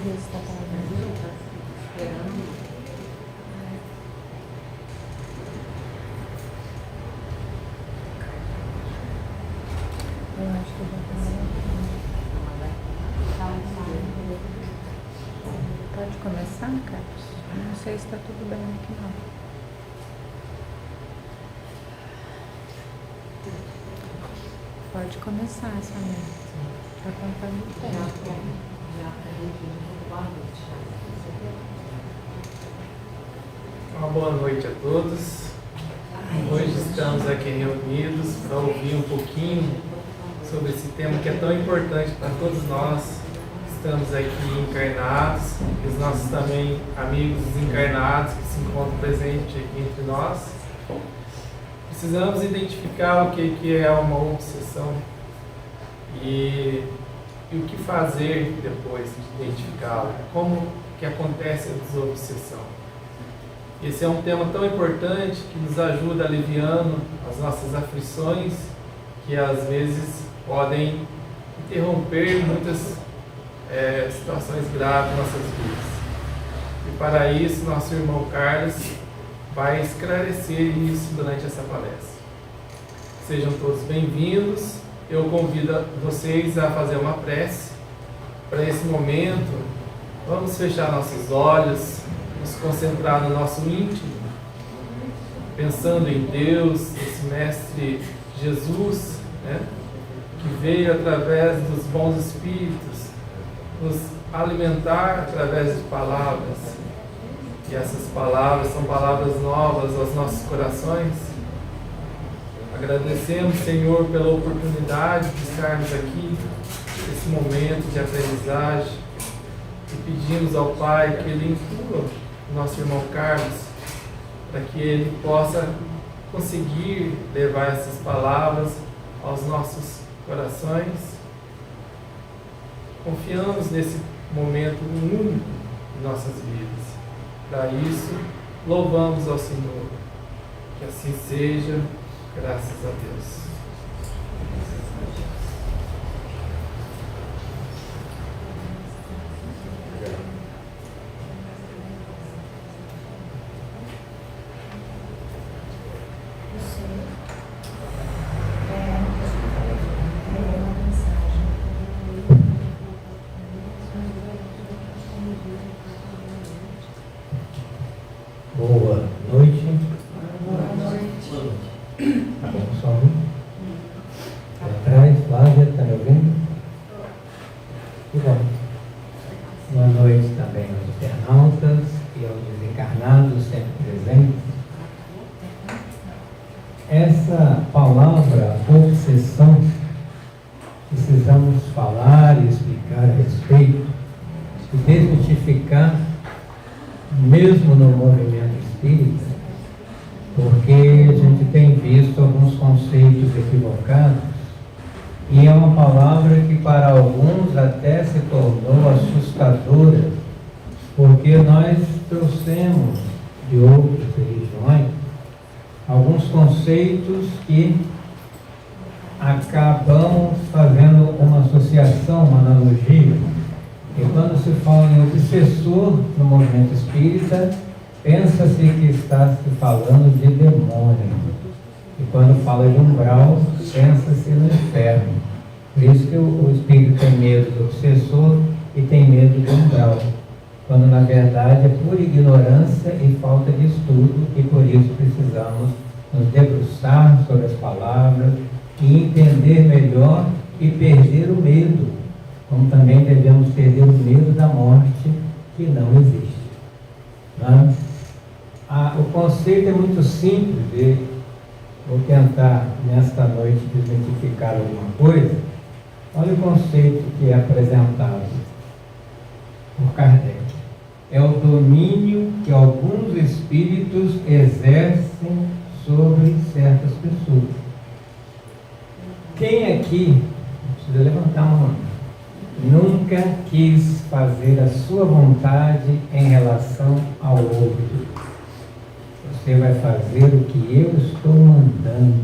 ver se está gravando. Esperando. Eu acho que já está. Pode começar, Carlos? Não sei se está tudo bem aqui não. Pode começar, Samir. Está contando o tempo. Uma boa noite a todos. Hoje estamos aqui reunidos para ouvir um pouquinho sobre esse tema que é tão importante para todos nós que estamos aqui encarnados, e os nossos também amigos desencarnados que se encontram presentes aqui entre nós. Precisamos identificar o que é uma obsessão e o que fazer depois de identificá-la, como que acontece a desobsessão. Esse é um tema tão importante que nos ajuda aliviando as nossas aflições, que às vezes podem interromper muitas situações graves em nossas vidas. E para isso, nosso irmão Carlos vai esclarecer isso durante essa palestra. Sejam todos bem-vindos. Eu convido vocês a fazer uma prece. Para esse momento, vamos fechar nossos olhos, nos concentrar no nosso íntimo, pensando em Deus, esse Mestre Jesus, que veio através dos bons espíritos, nos alimentar através de palavras. E essas palavras são palavras novas aos nossos corações. Agradecemos, Senhor, pela oportunidade de estarmos aqui, nesse momento de aprendizagem, e pedimos ao Pai que Ele inclua o nosso irmão Carlos, para que ele possa conseguir levar essas palavras aos nossos corações. Confiamos nesse momento único de nossas vidas. Para isso, louvamos ao Senhor. Que assim seja, graças a Deus. Boa noite. Tá bom, só um. Atrás, Flávia, está me ouvindo? Que bom. Boa noite também aos internautas e aos desencarnados sempre presentes. Essa palavra obsessão, precisamos falar e explicar a respeito e desmitificar, mesmo no movimento espírita, porque a gente tem visto alguns conceitos equivocados e é uma palavra que para alguns até se tornou assustadora, porque nós trouxemos de outras religiões alguns conceitos que acabamos fazendo uma associação, uma analogia. E quando se fala em obsessor no movimento espírita, pensa-se que está se falando de demônio. E quando fala de umbral, pensa-se no inferno. Por isso que o espírito tem medo do obsessor e tem medo do umbral. Quando na verdade é pura ignorância e falta de estudo, e por isso precisamos nos debruçar sobre as palavras e entender melhor e perder o medo. Como também devemos perder o medo da morte, que não existe. Não? O conceito é muito simples, vou tentar nesta noite desmitificar alguma coisa. Olha o conceito que é apresentado por Kardec. É o domínio que alguns espíritos exercem sobre certas pessoas. Quem aqui, precisa levantar uma mão, nunca quis fazer a sua vontade em relação ao outro? Você vai fazer o que eu estou mandando.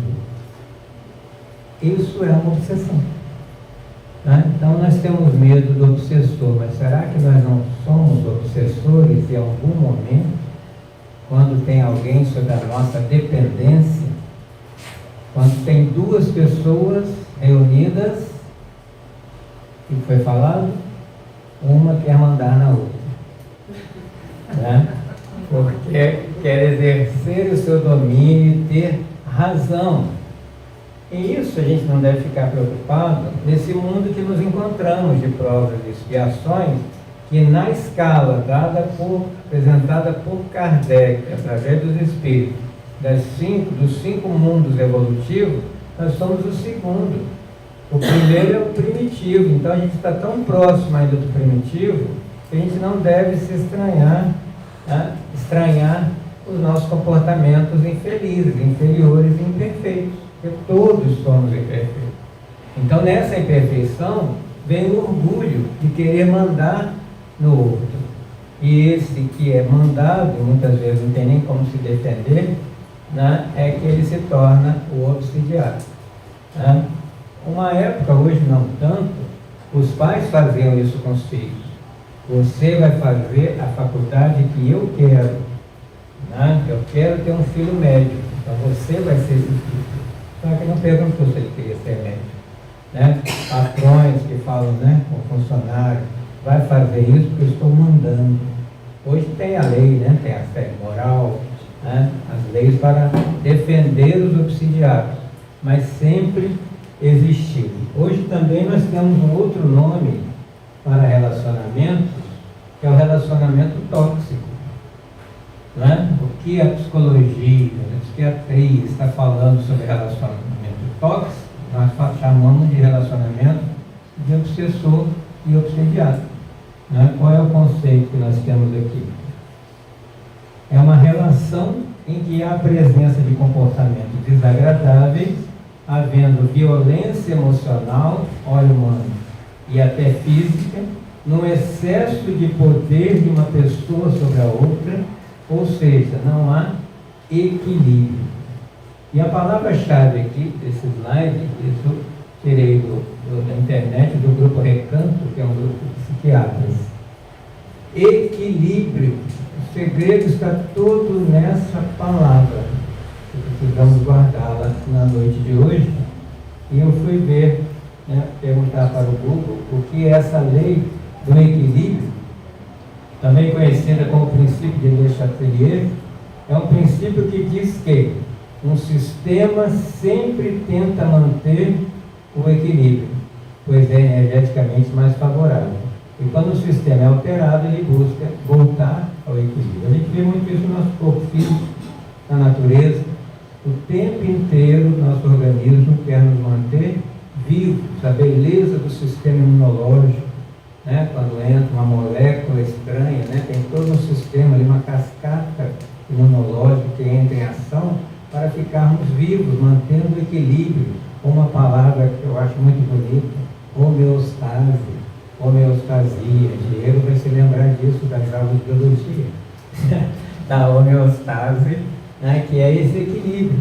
Isso é uma obsessão. Tá? Então nós nós temos medo do obsessor, mas será que nós não somos obsessores em algum momento, quando tem alguém sob a nossa dependência? Quando tem duas pessoas reunidas, o que foi falado? Uma quer mandar na outra, né? Porque quer exercer o seu domínio e ter razão. E isso a gente não deve ficar preocupado nesse mundo que nos encontramos de provas e expiações, que na escala apresentada por Kardec, através dos espíritos, dos cinco mundos evolutivos, nós somos o segundo. O primeiro é o primitivo, então a gente está tão próximo ainda do primitivo que a gente não deve se estranhar os nossos comportamentos infelizes, inferiores e imperfeitos, porque todos somos imperfeitos. Então nessa imperfeição vem o orgulho de querer mandar no outro. E esse que é mandado, muitas vezes não tem nem como se defender, né, é que ele se torna o obsidiado. Né? Uma época, hoje não tanto, os pais faziam isso com os filhos. Você vai fazer a faculdade que eu quero. Né? Eu quero ter um filho médico, então você vai ser esse filho. Só que não perguntou se ele queria ser médico. Né? Patrões que falam, né, com funcionário, vai fazer isso porque eu estou mandando. Hoje tem a lei, né? Tem a fé moral, né? As leis para defender os obsidiados, mas sempre existiu. Hoje também nós temos um outro nome para relacionamentos, que é o relacionamento tóxico. Né? O que a psicologia, a psiquiatria está falando sobre relacionamento tóxico, nós chamamos de relacionamento de obsessor e obsediado. Né? Qual é o conceito que nós temos aqui? É uma relação em que há a presença de comportamentos desagradáveis, havendo violência emocional, olho humano e até física, no excesso de poder de uma pessoa sobre a outra, ou seja, não há equilíbrio. E a palavra-chave aqui desse slide, isso eu tirei da internet, do grupo Recanto, que é um grupo de psiquiatras. Equilíbrio. O segredo está todo nessa palavra. Precisamos guardá-la na noite de hoje. E eu fui ver, né, perguntar para o Google o que é essa lei do equilíbrio, também conhecida como princípio de Le Chatelier. É um princípio que diz que um sistema sempre tenta manter o equilíbrio, pois é energeticamente mais favorável. E quando o sistema é alterado, ele busca voltar ao equilíbrio. A gente vê muito isso no nosso corpo físico, na natureza. O tempo inteiro, nosso organismo quer nos manter vivos. A beleza do sistema imunológico, né? Quando entra uma molécula estranha, né? Tem todo um sistema ali, uma cascata imunológica que entra em ação para ficarmos vivos, mantendo o equilíbrio. Uma palavra que eu acho muito bonita, homeostase, homeostasia. Diego vai se lembrar disso das aulas de biologia, da homeostase, né, que é esse equilíbrio.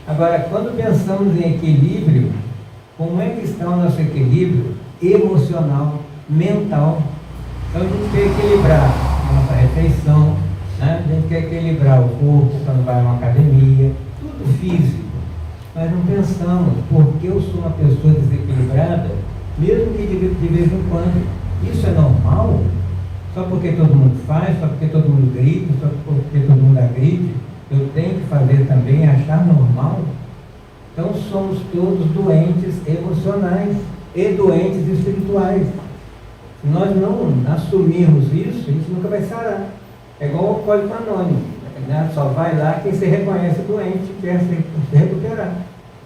Agora, quando pensamos em equilíbrio, como é que está o nosso equilíbrio emocional, mental? Então a gente quer equilibrar a nossa refeição, né? A gente quer equilibrar o corpo quando vai a uma academia, tudo físico. Mas não pensamos, porque eu sou uma pessoa desequilibrada, mesmo que de vez em quando. Isso é normal? Só porque todo mundo faz, só porque todo mundo grita, só porque todo mundo agride, eu tenho que fazer também, achar normal? Então somos todos doentes emocionais e doentes espirituais. Se nós não assumirmos isso, a gente nunca vai sarar. É igual o alcoólico anônimo, né? Só vai lá quem se reconhece doente, quer se recuperar.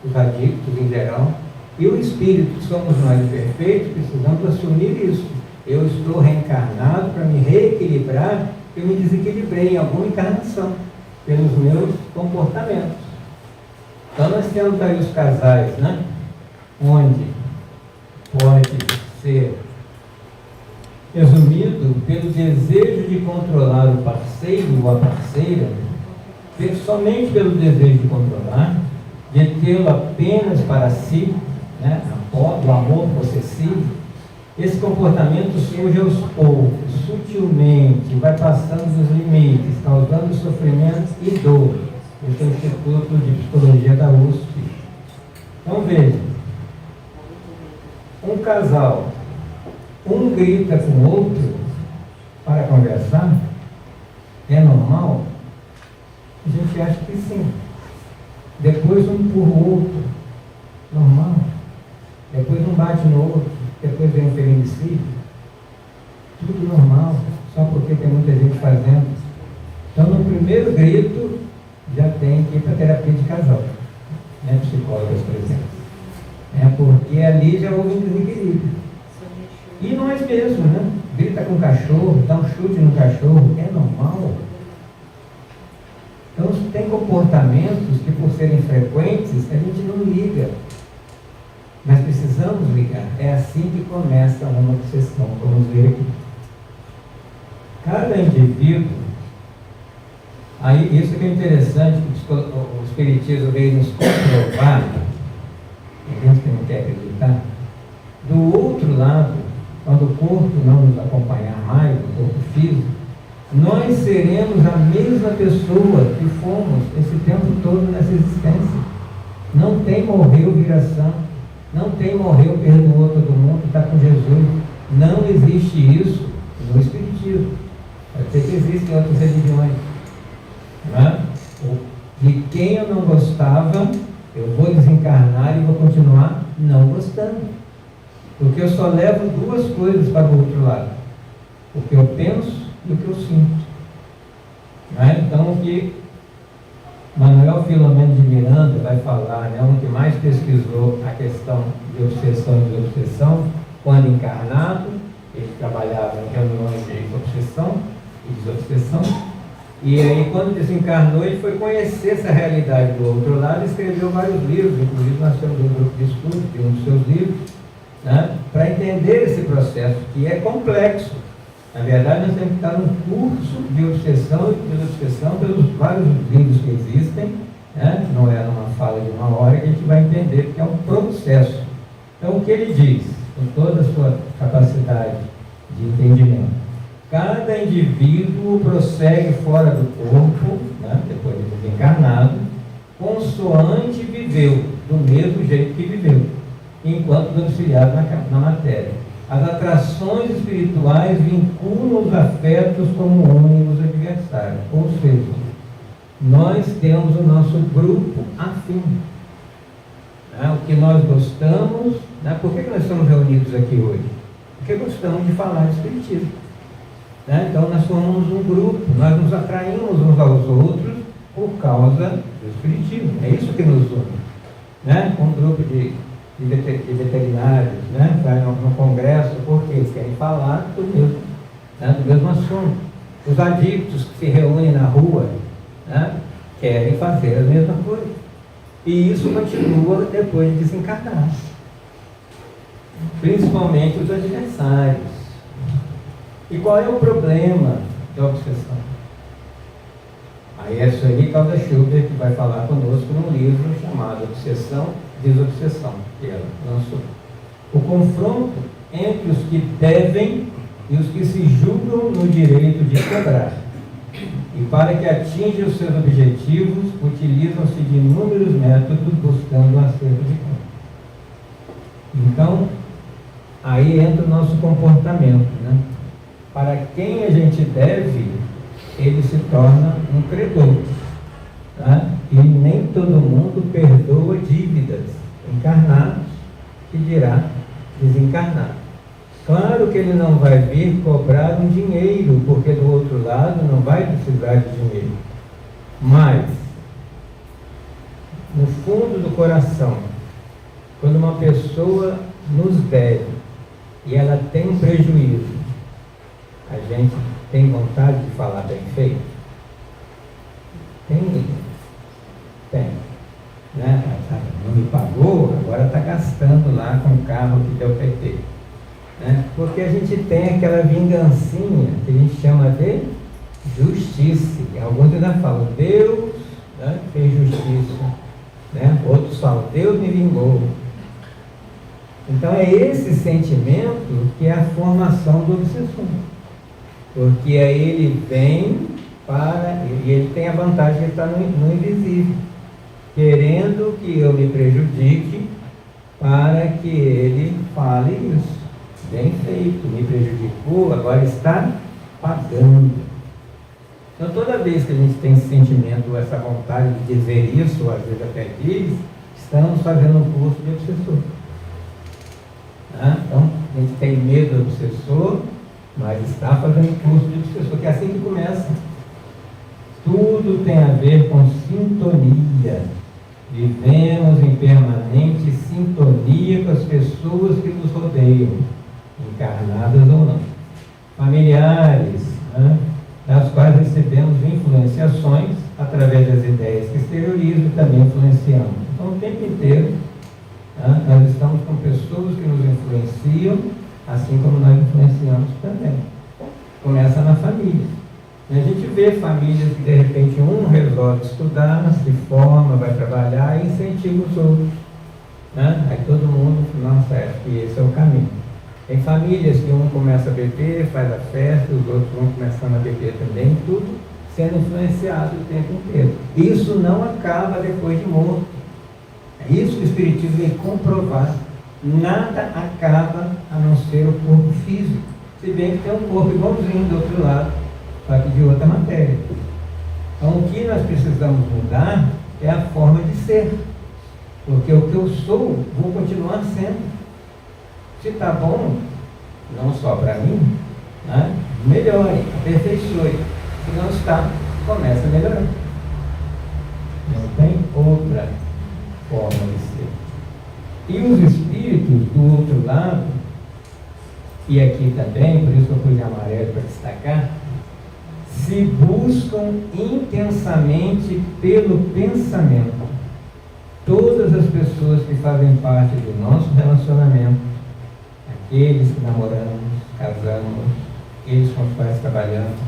Os adictos em geral. E o espírito, que somos nós imperfeitos, precisamos assumir isso. Eu estou reencarnado para me reequilibrar, eu me desequilibrei em alguma encarnação, pelos meus comportamentos. Então nós temos aí os casais, né? Onde pode ser resumido pelo desejo de controlar o parceiro ou a parceira, somente pelo desejo de controlar, de tê-lo apenas para si, né? O amor possessivo, Esse comportamento surge aos poucos, sutilmente, vai passando dos limites, causando sofrimento e dor. Esse é o Instituto de Psicologia da USP. Então veja, um casal, um grita com o outro para conversar, é normal? A gente acha que sim. Depois um empurra o outro, normal. Depois um bate no outro, depois vem um feminicídio. Tudo normal, só porque tem muita gente fazendo. Então no primeiro grito já tem que ir para terapia de casal, né? Psicólogas, por exemplo. Porque ali já houve um desequilíbrio. E nós mesmos, né? Grita com o cachorro, dá um chute no cachorro, é normal. Então tem comportamentos que, por serem frequentes, a gente não liga. Mas precisamos ligar. É assim que começa uma obsessão. Vamos ver aqui. Cada indivíduo, aí isso que é interessante, que o Espiritismo veio nos comprovar, tem gente que não quer acreditar, do outro lado, quando o corpo não nos acompanhar mais, o corpo físico, nós seremos a mesma pessoa que fomos esse tempo todo nessa existência. Não tem morreu viração, não tem morreu, perdoou todo mundo, está com Jesus. Não existe isso no Espiritismo. Pode ser que existem em outras religiões. De quem eu não gostava, eu vou desencarnar e vou continuar não gostando. Porque eu só levo duas coisas para o outro lado: o que eu penso e o que eu sinto. Então, o que Manuel Filomeno de Miranda vai falar, um que mais pesquisou a questão de obsessão e desobsessão, quando encarnado, ele trabalhava em reuniões de obsessão e desobsessão, e aí quando desencarnou ele foi conhecer essa realidade do outro lado e escreveu vários livros, inclusive nós temos um grupo de estudo de um dos seus livros, para entender esse processo, que é complexo. Na verdade, nós temos que estar num curso de obsessão e desobsessão pelos vários livros que existem, não é numa fala de uma hora que a gente vai entender, porque é um processo. Então, o que ele diz, com toda a sua capacidade de entendimento? Cada indivíduo prossegue fora do corpo, depois de desencarnado, consoante viveu, do mesmo jeito que viveu, enquanto domiciliado na matéria. As atrações espirituais vinculam os afetos como unem os adversários. Ou seja, nós temos o nosso grupo afim. O que nós gostamos. Por que nós estamos reunidos aqui hoje? Porque gostamos de falar de espiritismo. Então nós formamos um grupo, nós nos atraímos uns aos outros por causa do espiritismo. É isso que nos une. Um grupo de veterinários, vai no congresso, porque eles querem falar do mesmo assunto. Os adictos que se reúnem na rua, querem fazer a mesma coisa. E isso continua depois de desencarnar. Principalmente os adversários. E qual é o problema da obsessão? Aí é isso aí, Cláudia Schubert, que vai falar conosco num livro chamado Obsessão e Desobsessão, que ela lançou. O confronto entre os que devem e os que se julgam no direito de cobrar. E para que atinjam os seus objetivos, utilizam-se de inúmeros métodos buscando o acerto de conta. Então, aí entra o nosso comportamento, Para quem a gente deve, ele se torna um credor. E nem todo mundo perdoa dívidas, encarnados, que dirá desencarnados. Claro que ele não vai vir cobrar um dinheiro, porque do outro lado não vai precisar de dinheiro. Mas, no fundo do coração, quando uma pessoa nos deve e ela tem um prejuízo, a gente tem vontade de falar bem feito? Tem. Não me pagou, agora está gastando lá com o carro que deu PT. Porque a gente tem aquela vingancinha que a gente chama de justiça. Alguns ainda falam, Deus fez justiça. Outros falam, Deus me vingou. Então é esse sentimento que é a formação do obsessor. Porque aí ele vem e ele tem a vantagem de estar no invisível, querendo que eu me prejudique para que ele fale isso. Bem feito, me prejudicou, agora está pagando. Então toda vez que a gente tem esse sentimento, essa vontade de dizer isso, ou às vezes até diz, estamos fazendo um curso de obsessor. Então a gente tem medo do obsessor, mas está fazendo curso de obsessor, que é assim que começa. Tudo tem a ver com sintonia. Vivemos em permanente sintonia com as pessoas que nos rodeiam, encarnadas ou não. Familiares, das quais recebemos influenciações através das ideias que exteriorizam e também influenciamos. Então, o tempo inteiro, nós estamos com pessoas que nos influenciam, assim como nós influenciamos também. Começa na família. E a gente vê famílias que, de repente, um resolve estudar, se forma, vai trabalhar e incentiva os outros. Aí todo mundo, nossa, acho que esse é o caminho. Tem famílias que um começa a beber, faz a festa, os outros vão começando a beber também, tudo sendo influenciado o tempo inteiro. Isso não acaba depois de morto. É isso que o Espiritismo vem comprovar. Nada acaba a não ser o corpo físico. Se bem que tem um corpo igualzinho do outro lado, só que de outra matéria. Então o que nós precisamos mudar é a forma de ser. Porque o que eu sou, vou continuar sendo. Se está bom, não só para mim, melhore, aperfeiçoe. Se não está, começa a melhorar. Não tem outra forma de ser. E os espíritos do outro lado, e aqui também, por isso que eu pus de amarelo para destacar, se buscam intensamente pelo pensamento. Todas as pessoas que fazem parte do nosso relacionamento, aqueles que namoramos, casamos, aqueles com os quais trabalhamos,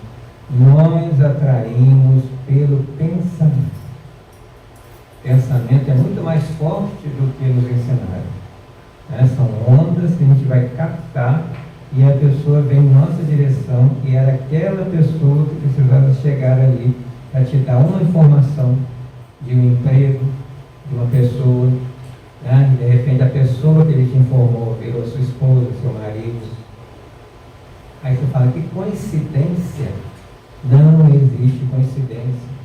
nós atraímos pelo pensamento. Pensamento é muito mais forte do que nos ensinaram. São ondas que a gente vai captar e a pessoa vem em nossa direção e era aquela pessoa que precisava chegar ali para te dar uma informação de um emprego, de uma pessoa, e de repente a pessoa que ele te informou virou sua esposa, seu marido. Aí você fala, que coincidência? Não existe coincidência.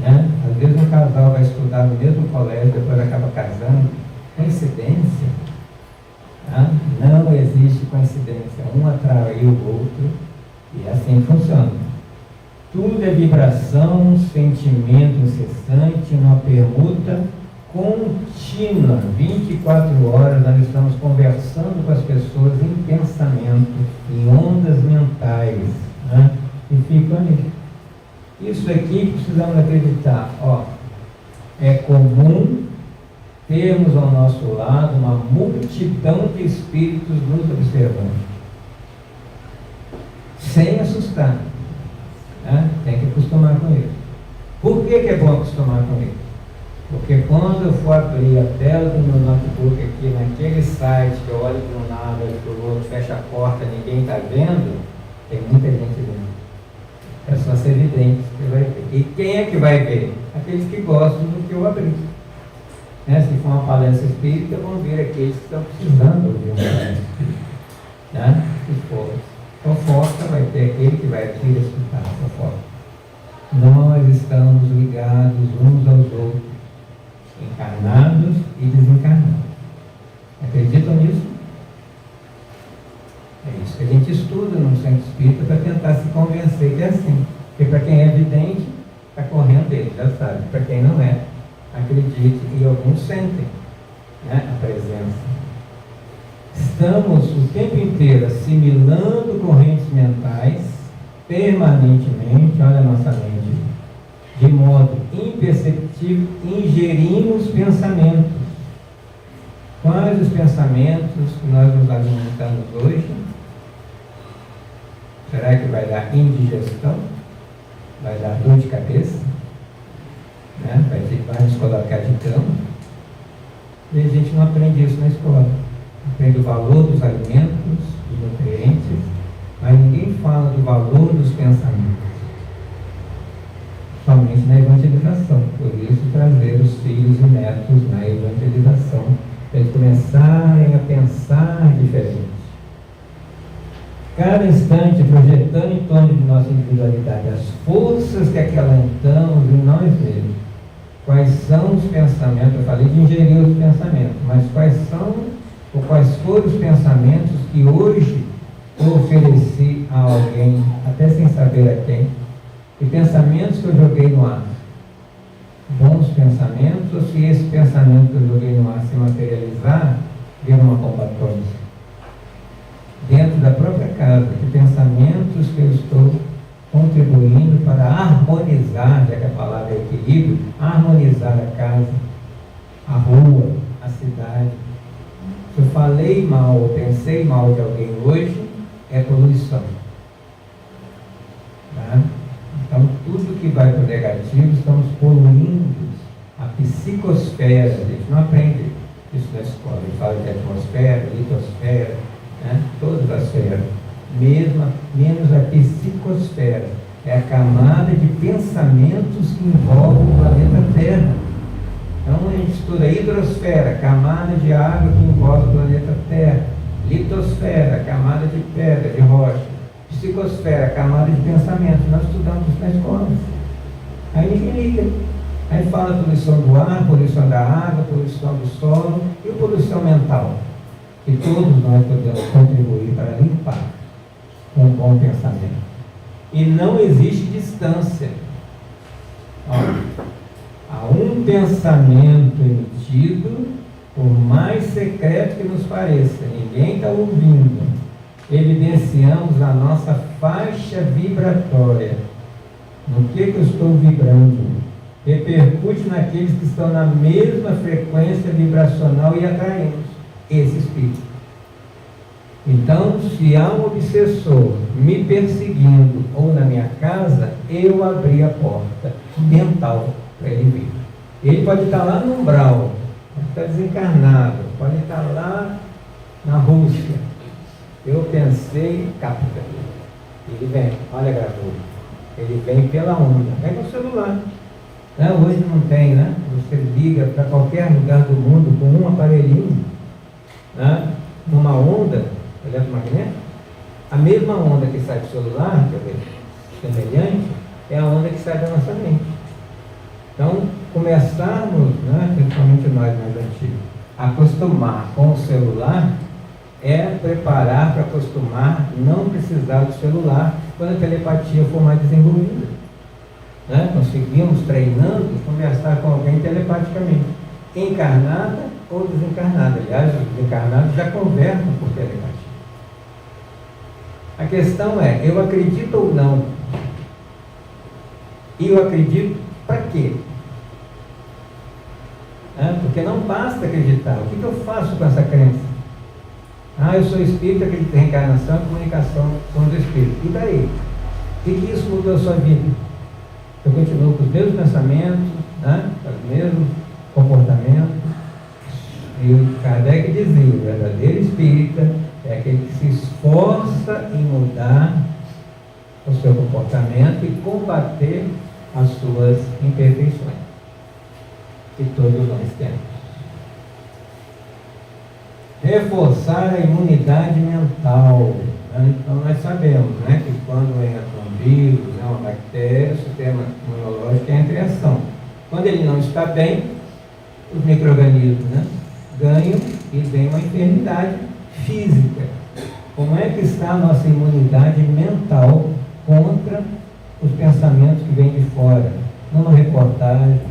Às vezes um casal vai estudar no mesmo colégio, depois acaba casando. Coincidência? Não existe coincidência. Um atraiu o outro e assim funciona. Tudo é vibração, sentimento incessante, uma permuta contínua. 24 horas nós estamos conversando com as pessoas em pensamento, em ondas mentais, e ficam ali. Isso aqui precisamos acreditar. É comum termos ao nosso lado uma multidão de espíritos nos observando, sem assustar. Tem que acostumar com ele. Por que é bom acostumar com ele? Porque quando eu for abrir a tela do meu notebook aqui, naquele site, que eu olho para um lado, olho para o outro, fecho a porta, ninguém está vendo, tem muita gente vendo. É só ser evidente que vai ver. E quem é que vai ver? Aqueles que gostam do que eu abri. Se for uma palestra espírita, vão ver aqueles que estão precisando ouvir uma palestra espírita. Se for fofoca, vai ter aquele que vai vir escutar a fofoca. Nós estamos ligados uns aos outros, encarnados e desencarnados. Acreditam nisso? É isso que a gente estuda no centro espírita para tentar se convencer que é assim. Porque para quem é evidente, está correndo dele, já sabe. Para quem não é, acredite, e alguns sentem a presença. Estamos o tempo inteiro assimilando correntes mentais, permanentemente, olha a nossa mente, de modo imperceptível, ingerimos pensamentos. Quais os pensamentos que nós nos alimentamos hoje? Será que vai dar indigestão? Vai dar dor de cabeça? Vai nos colocar de cama? E a gente não aprende isso na escola. Aprende o valor dos alimentos, dos nutrientes, mas ninguém fala do valor dos pensamentos. Somente na evangelização. Por isso, trazer os filhos e netos na evangelização, para eles começarem a pensar diferente. Cada instante projetando em torno de nossa individualidade as forças que acalentamos em nós mesmos. Quais são os pensamentos? Eu falei de ingerir os pensamentos, mas quais foram os pensamentos que hoje eu ofereci a alguém, até sem saber a quem? E pensamentos que eu joguei no ar? Bons pensamentos, ou se esse pensamento que eu joguei no ar se materializar, vira uma combatência? Dentro da própria casa, de pensamentos que eu estou contribuindo para harmonizar, já que a palavra é equilíbrio, harmonizar a casa, a rua, a cidade. Se eu falei mal ou pensei mal de alguém hoje, é poluição. Tá? Então, tudo que vai para o negativo, estamos poluindo a psicosfera. A gente não aprende isso na escola. A gente fala de atmosfera, litosfera, né? Todas as esferas. Menos a psicosfera. É a camada de pensamentos que envolve o planeta Terra. Então, a gente estuda a hidrosfera, camada de água que envolve o planeta Terra. Litosfera, camada de pedra, de rocha. Psicosfera, camada de pensamento. Nós estudamos isso na escola. Aí ninguém liga. Aí fala poluição do ar, poluição da água, poluição do solo e poluição mental. Que todos nós podemos contribuir para limpar com um bom pensamento. E não existe distância. Há um pensamento emitido, por mais secreto que nos pareça, ninguém está ouvindo. Evidenciamos a nossa faixa vibratória. No que eu estou vibrando? Repercute naqueles que estão na mesma frequência vibracional e atraímos esse espírito. Então, se há um obsessor me perseguindo ou na minha casa, eu abri a porta mental para ele vir. Ele pode estar lá no umbral, pode estar desencarnado, pode estar lá na Rússia. Eu pensei, capta. Ele vem, olha a gravura. Ele vem pela onda, vem no celular. Não, hoje não tem, né? Você liga para qualquer lugar do mundo com um aparelhinho, né? Numa onda eletromagnética. A mesma onda que sai do celular, quer dizer, semelhante, é a onda que sai da nossa mente. Então, começarmos, né, principalmente nós mais antigos, a acostumar com o celular é preparar para acostumar, não precisar do celular quando a telepatia for mais desenvolvida. Né? Conseguimos, treinando, conversar com alguém telepaticamente, encarnada ou desencarnada. Aliás, os desencarnados já conversam por telepatia. A questão é, eu acredito ou não? E eu acredito para quê? Porque não basta acreditar. O que eu faço com essa crença? Eu sou espírita, acredito em reencarnação e comunicação com os espíritos. E daí? O que isso mudou a sua vida? Eu continuo com os mesmos pensamentos, né? Os mesmos comportamentos. E o Kardec dizia, o verdadeiro espírita é aquele que se esforça em mudar o seu comportamento e combater as suas imperfeições. Que todos nós temos. Reforçar a imunidade mental. Então nós sabemos, né, que quando entra um vírus, né, uma bactéria, o sistema imunológico entra em ação. Quando ele não está bem, os micro-organismos, né, ganham e vem uma enfermidade física. Como é que está a nossa imunidade mental contra os pensamentos que vêm de fora? Numa reportagem,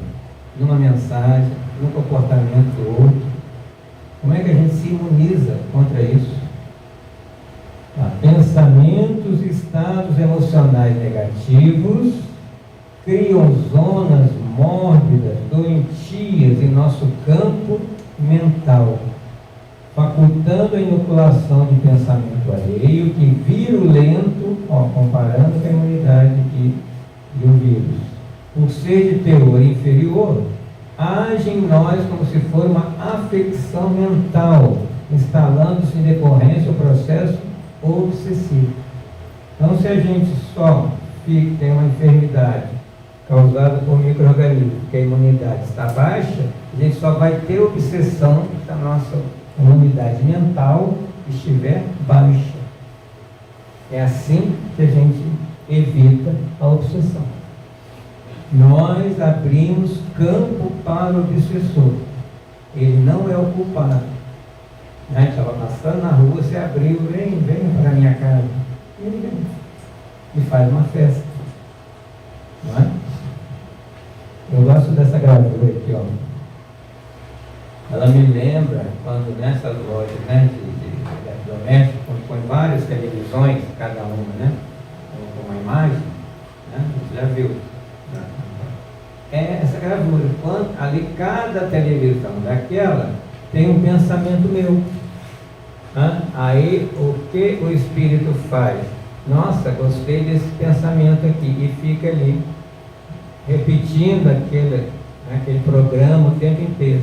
numa mensagem, num comportamento do outro. Como é que a gente se imuniza contra isso? Pensamentos e estados emocionais negativos criam zonas mórbidas, doentias em nosso campo mental, facultando a inoculação de pensamento alheio que virulento, comparando com a imunidade do vírus, por ser de teor inferior, age em nós como se for uma afecção mental instalando-se em decorrência o processo obsessivo. Então, se a gente só tem uma enfermidade causada por micro-organismos, que a imunidade está baixa, a gente só vai ter obsessão se a nossa imunidade mental estiver baixa. É assim que a gente evita a obsessão. Nós abrimos campo para o obsessor. Ele não é o culpado. Estava passando na rua, você abriu, vem para a minha casa. E ele vem. E faz uma festa. Não é? Eu gosto dessa gravura aqui, ó. Ela me lembra quando nessas lojas, né, de domésticos, quando põe várias televisões, cada uma, né, com uma imagem, né, você já viu. É essa gravura. Quando, ali cada televisão daquela tem um pensamento meu. Aí o que o espírito faz? Nossa, gostei desse pensamento aqui, e fica ali repetindo aquele programa o tempo inteiro.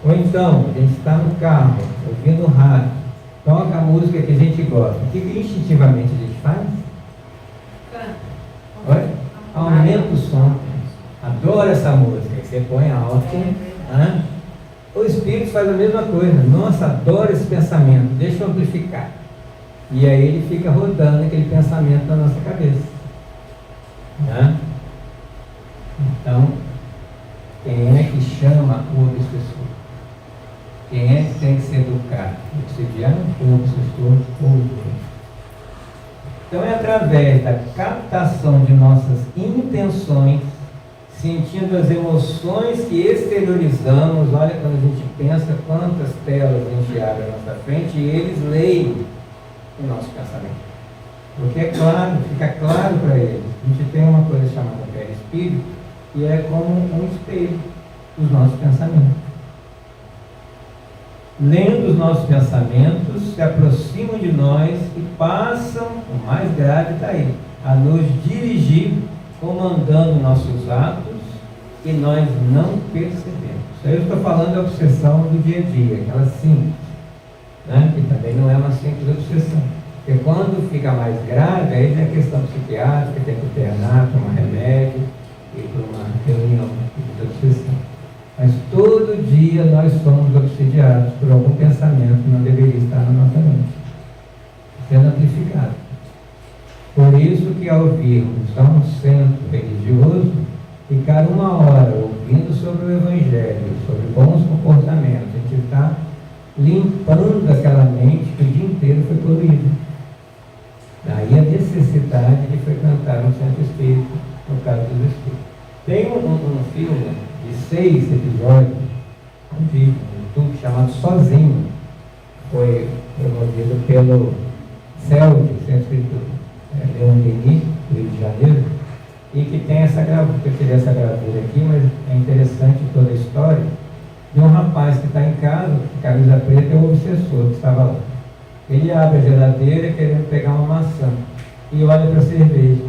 Ou então, a gente está no carro, ouvindo o rádio, toca a música que a gente gosta. O que instintivamente a gente faz? Olha, aumenta o som. Adoro essa música. Aí você põe alto. O espírito faz a mesma coisa. Nossa, adoro esse pensamento, deixa eu amplificar. E aí ele fica rodando aquele pensamento na nossa cabeça. Então, quem é que chama o obsessor? Quem é que tem que se educar? O obsidiano ou o obsessor ou o doente? Então é através da captação de nossas intenções, sentindo as emoções que exteriorizamos. Olha, quando a gente pensa quantas telas a gente abre à nossa frente, e eles leem o nosso pensamento. Porque é claro, fica claro para eles. A gente tem uma coisa chamada perispírito, que é como um espelho dos nossos pensamentos. Lendo os nossos pensamentos, se aproximam de nós e passam, o mais grave está aí, a nos dirigir, comandando nossos atos, e nós não percebemos. Isso aí eu estou falando da obsessão do dia a dia, aquela simples, né? Que também não é uma simples obsessão. Porque quando fica mais grave, aí tem a questão psiquiátrica, tem que internar, tomar remédio, ir para uma reunião de obsessão. Mas todo dia nós somos obsidiados por algum pensamento que não deveria estar na nossa mente, sendo amplificado. Por isso que ao virmos a um centro religioso, ficar uma hora ouvindo sobre o Evangelho, sobre bons comportamentos, a gente está limpando aquela mente que o dia inteiro foi poluída. Daí a necessidade de frequentar um centro espírita, no caso dos espíritos. Tem um filme de 6 episódios, um vídeo no YouTube chamado Sozinho, foi promovido pelo CELD, Centro Espírita Leon Denis, do Rio de Janeiro, e que tem essa gravura. Eu tirei essa gravura aqui, mas é interessante toda a história de um rapaz que está em casa, camisa preta, é o obsessor que estava lá. Ele abre a geladeira querendo pegar uma maçã e olha para a cerveja.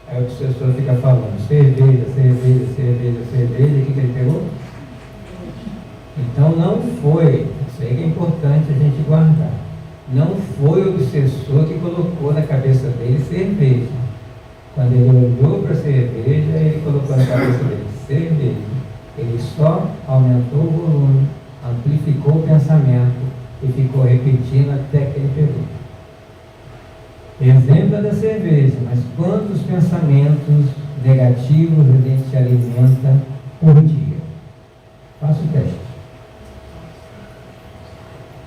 Aí o obsessor fica falando, cerveja, cerveja, cerveja, cerveja, e o que ele pegou? Então não foi, isso aí que é importante a gente guardar, não foi o obsessor que colocou na cabeça dele cerveja. Quando ele olhou para a cerveja, ele colocou na cabeça dele cerveja. Ele só aumentou o volume, amplificou o pensamento e ficou repetindo até que ele pegou. Exemplo é da cerveja, mas quantos pensamentos negativos a gente se alimenta por dia? Faça o teste.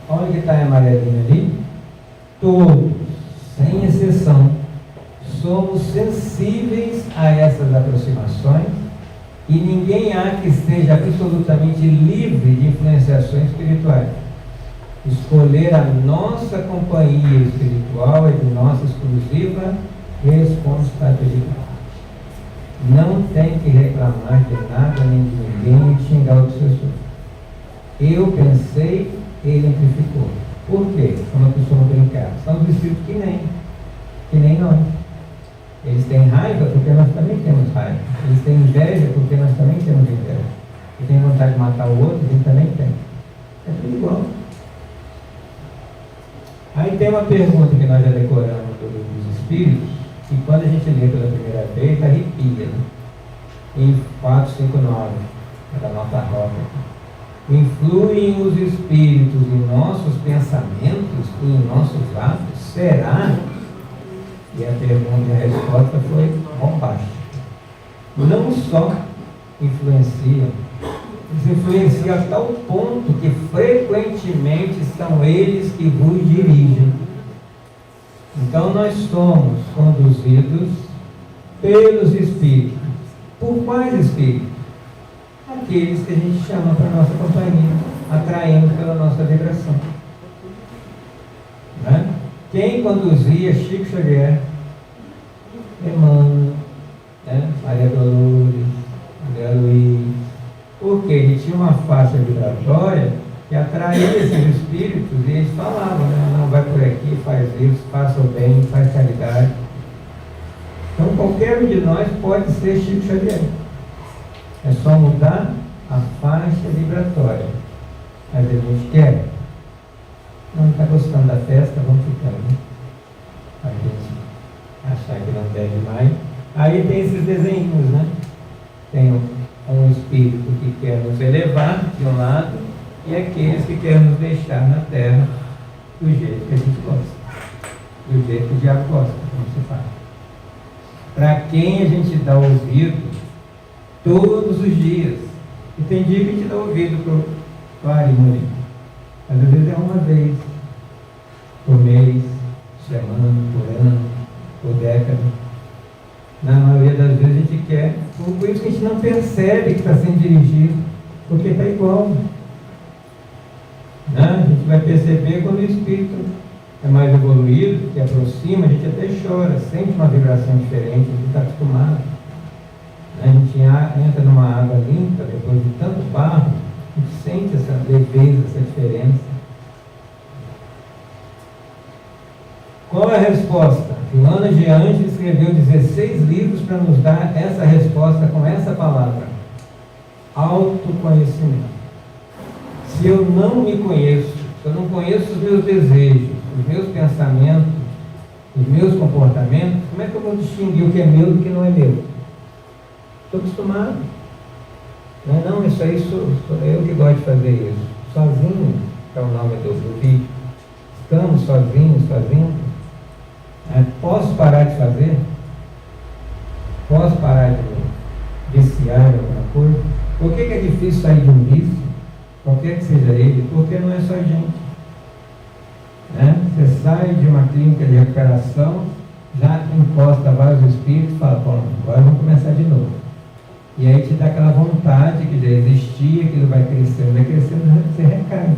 Olha que está a amarelinha ali. Todos, sem exceção, somos sensíveis a essas aproximações e ninguém há que esteja absolutamente livre de influenciações espirituais. Escolher a nossa companhia espiritual é de nossa exclusiva responsabilidade. Não tem que reclamar de nada nem de ninguém e xingar o obsessor. Eu pensei, ele amplificou. Por quê? Como a pessoa brincar. São os espíritos que nem nós. Eles têm raiva porque nós também temos raiva. Eles têm inveja porque nós também temos inveja. Eles têm vontade de matar o outro, a gente também tem. É tudo igual. Aí tem uma pergunta que nós já decoramos dos Espíritos, que quando a gente lê pela primeira vez, arrepia, né? Em 459, da nota roca. Influem os Espíritos em nossos pensamentos e em nossos atos? Será? E a pergunta e a resposta foi bombástica. Não só influenciam, eles influenciam a tal ponto que frequentemente são eles que vos dirigem. Então nós somos conduzidos pelos Espíritos. Por quais Espíritos? Aqueles que a gente chama para a nossa companhia, atraindo pela nossa vibração. Né? Quem conduzia Chico Xavier, Emmanuel, né? Maria Dolores, André Luiz, porque ele tinha uma faixa vibratória que atraía esses espíritos e eles falavam, né? Não, vai por aqui, faz isso, faça o bem, faz caridade. Então qualquer um de nós pode ser Chico Xavier. É só mudar a faixa vibratória. Mas a gente quer. Não está gostando da festa, vamos ficando. Né? A gente achar que não deve mais. Aí tem esses desenhos, né? Tem um espírito que quer nos elevar de um lado e aqueles que querem nos deixar na terra do jeito que a gente gosta. Do jeito que o diabo gosta, como se fala. Para quem a gente dá ouvido todos os dias. E tem dia que a gente dá ouvido para o Ari. Às vezes é uma vez por mês, semana, por ano, por década. Na maioria das vezes a gente quer, por isso que a gente não percebe que está sendo dirigido, porque está igual. Né? A gente vai perceber quando o espírito é mais evoluído, que aproxima, a gente até chora, sente uma vibração diferente, a gente está acostumado. A gente entra numa água limpa, depois de tanto barro, a gente sente essa leveza, essa diferença. Qual é a resposta? Joana Geante escreveu 16 livros para nos dar essa resposta com essa palavra: autoconhecimento. Se eu não me conheço, se eu não conheço os meus desejos, os meus pensamentos, os meus comportamentos, como é que eu vou distinguir o que é meu do que não é meu? Estou acostumado. Não, isso aí sou eu que gosto de fazer isso. Sozinho, é o nome do vídeo. Estamos sozinhos, sozinhos. Posso parar de fazer? Posso parar de viciar em alguma coisa? Por que é difícil sair de um vício? Qualquer que seja ele, porque não é só gente. Você sai de uma clínica de recuperação, já encosta vários espíritos e fala, bom, agora vamos começar de novo. E aí te dá aquela vontade que já existia, aquilo vai crescendo, você recai.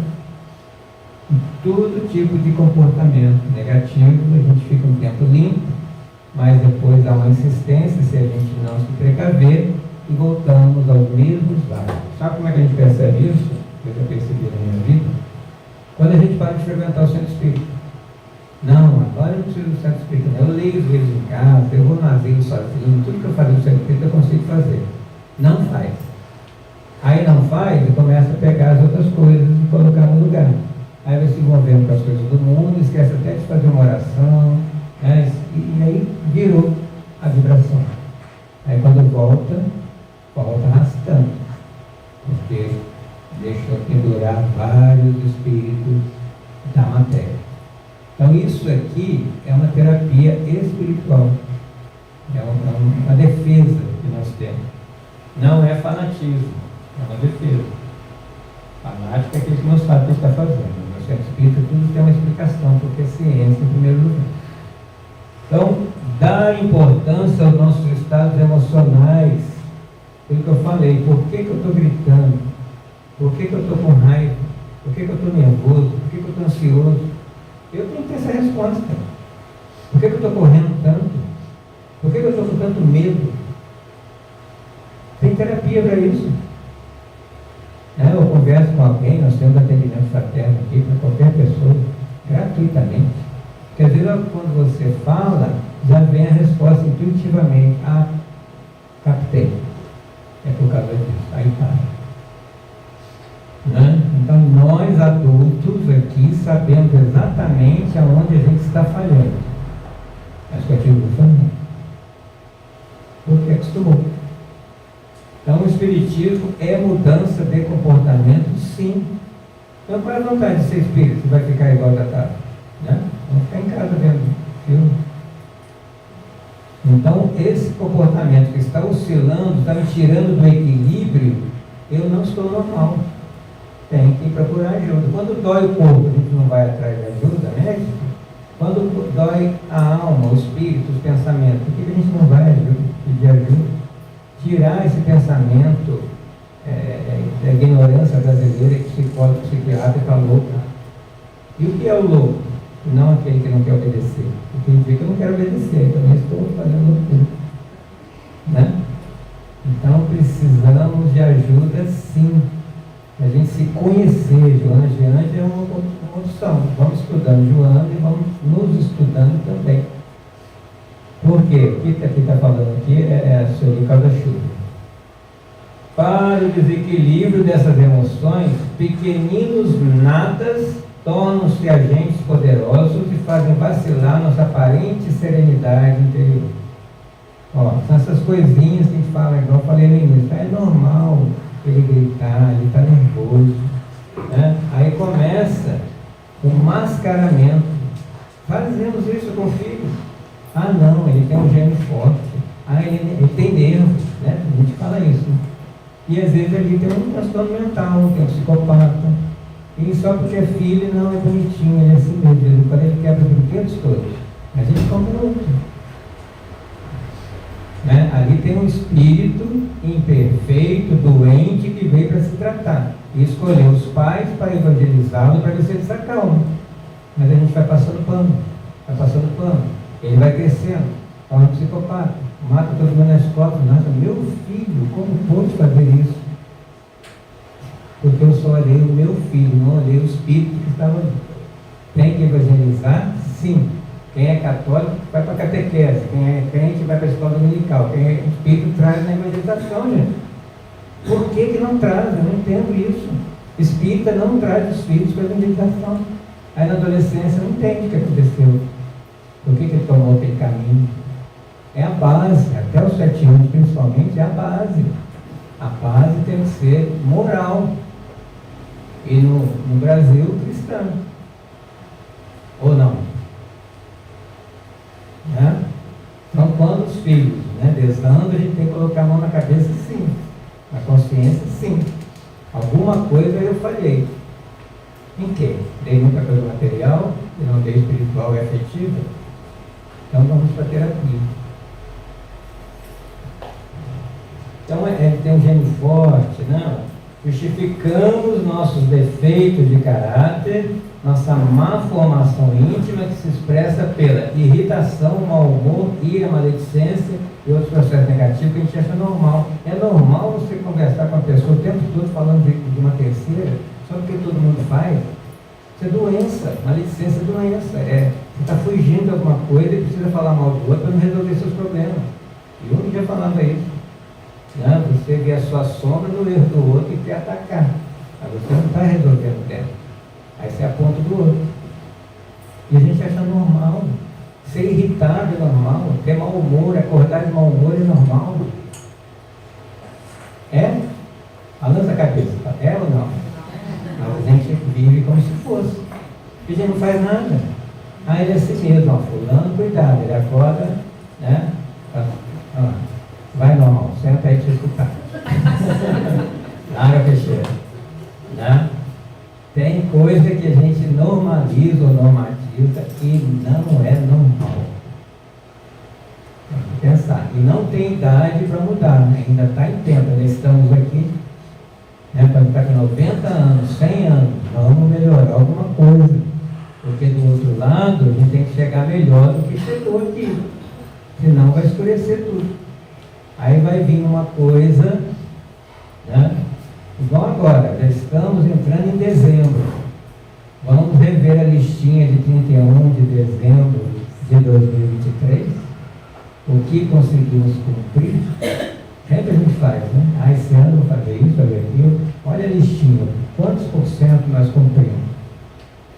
E todo tipo de comportamento negativo, a gente fica um tempo limpo, mas depois há uma insistência se a gente não se precaver e voltamos aos mesmos lados. Sabe como é que a gente percebe isso? Eu já percebi na minha vida. Quando a gente para de frequentar o centro espírita. Não, agora eu não preciso do centro espírita. Eu leio os livros em casa, eu vou no asilo sozinho, tudo que eu fazia no centro espírita eu consigo fazer. Não faz. Aí não faz e começa a pegar as outras coisas e colocar no lugar. Aí vai se envolvendo com as coisas do mundo, esquece até de fazer uma oração, né? E aí virou a vibração. Aí quando volta arrastando, porque deixou pendurar vários espíritos da matéria. Então isso aqui é uma terapia espiritual, é uma defesa que nós temos. Não é fanatismo, é uma defesa. Fanático é aquele que não sabe o que está fazendo. No centro espírita tudo tem uma explicação, porque é ciência em primeiro lugar. Então, dá importância aos nossos estados emocionais. Pelo que eu falei, por que eu estou gritando? Por que eu estou com raiva? Por que eu estou nervoso? Por que eu estou ansioso? Eu tenho que ter essa resposta. Por que eu estou correndo tanto? Por que eu estou com tanto medo? Tem terapia para isso. Eu converso com alguém, nós temos atendimento fraterno aqui para qualquer pessoa, gratuitamente. Porque às vezes quando você fala, já vem a resposta intuitivamente. Ah, captei. É por causa disso. Aí para. Então Nós adultos aqui sabemos exatamente aonde a gente está falhando. Acho que aqui eu vou falar. Porque acostumou. Então o Espiritismo é mudança de comportamento, sim. Então qual é a vontade de ser espírita? Você vai ficar igual da tarde, né? Vamos ficar em casa vendo filme. Então esse comportamento que está oscilando, está me tirando do equilíbrio, eu não estou normal. Tem que procurar ajuda. Quando dói o corpo, a gente não vai atrás de ajuda médica. Quando dói a alma, o espírito, os pensamentos, por que a gente não vai pedir ajuda? Tirar esse pensamento da ignorância brasileira que psicólogo, psiquiatra falou. E o que é o louco? Não aquele que não quer obedecer. Porque ele diz que eu não quero obedecer, também estou fazendo loucura. Né? Então precisamos de ajuda, sim. A gente se conhecer, Joana Geante é uma opção. Vamos estudando Joana e vamos nos estudando também. Por quê? O que está falando aqui é a Sueli Calda-Chuva. Para o desequilíbrio dessas emoções, pequeninos nadas tornam-se agentes poderosos e fazem vacilar nossa aparente serenidade interior. Ó, são essas coisinhas que a gente fala, igual eu falei no início, é normal ele gritar, ele está nervoso, né? Aí começa o mascaramento. Fazemos isso com o filho. Ah não, ele tem um gênio forte, ele tem nervos, né? A gente fala isso, né? E às vezes ele tem um transtorno mental, tem um psicopata, e só porque é filho não é bonitinho, ele é assim mesmo, quando ele quebra os brinquedos todos, a gente compra outro. Né? Ali tem um espírito imperfeito, doente, que veio para se tratar. E escolheu os pais para evangelizá-lo, para ver se ele se acalma. Mas a gente vai passando pano. Ele vai crescendo, torna um psicopata, mata todo mundo na escola. Nossa, meu filho, como pôde fazer isso? Porque eu só olhei o meu filho, não olhei o espírito que estava ali. Tem que evangelizar? Sim. Quem é católico vai para a catequese, quem é crente vai para a escola dominical, quem é espírito traz na evangelização, gente. Por que não traz? Eu não entendo isso. Espírita não traz os filhos para a evangelização. Aí na adolescência não entende o que aconteceu. Por que ele tomou aquele caminho? É a base, até os 7 anos principalmente, é a base. A base tem que ser moral. E no Brasil, cristã. Ou não? Né? Então, quando os filhos, né, desandam, a gente tem que colocar a mão na cabeça, sim. Na consciência, sim. Alguma coisa eu falhei. Em quê? Dei muita coisa material e não dei espiritual e afetiva. Então, vamos para a terapia. Então, tem um gênio forte, não? Justificamos nossos defeitos de caráter, nossa má formação íntima que se expressa pela irritação, mau humor, ira, maledicência e outros processos negativos que a gente acha normal. É normal você conversar com a pessoa o tempo todo falando de uma terceira, só porque todo mundo faz? Isso é doença, maledicência é doença. Você está fugindo de alguma coisa e precisa falar mal do outro para não resolver seus problemas. E eu já falava isso. Né? Você vê a sua sombra no erro do outro e quer atacar. Mas você não está resolvendo o tempo. Aí você aponta do outro. E a gente acha normal. Ser irritado é normal. Ter mau humor, acordar de mau humor é normal. É? Balança a cabeça. É ou não? Mas a gente vive como se fosse. E a gente não faz nada. Aí ele é assim mesmo. Ó, fulano, cuidado. Ele acorda, né? Vai normal. Senta aí para escutar. Larga a peixeira. Né? Tem coisa que a gente normaliza ou normatiza e não é normal. Tem que pensar. E não tem idade para mudar, né? Ainda está em tempo. Nós estamos aqui, né? Quando está com 90 anos, 100 anos, vamos melhorar alguma coisa. Porque do outro lado, a gente tem que chegar melhor do que chegou aqui. Senão vai escurecer tudo. Aí vai vir uma coisa, né? Igual agora, já estamos entrando em dezembro. Vamos rever a listinha de 31 de dezembro de 2023. O que conseguimos cumprir? Sempre a gente faz, né? Esse ano eu vou fazer isso, fazer aquilo. Olha a listinha. Quantos por cento nós cumprimos?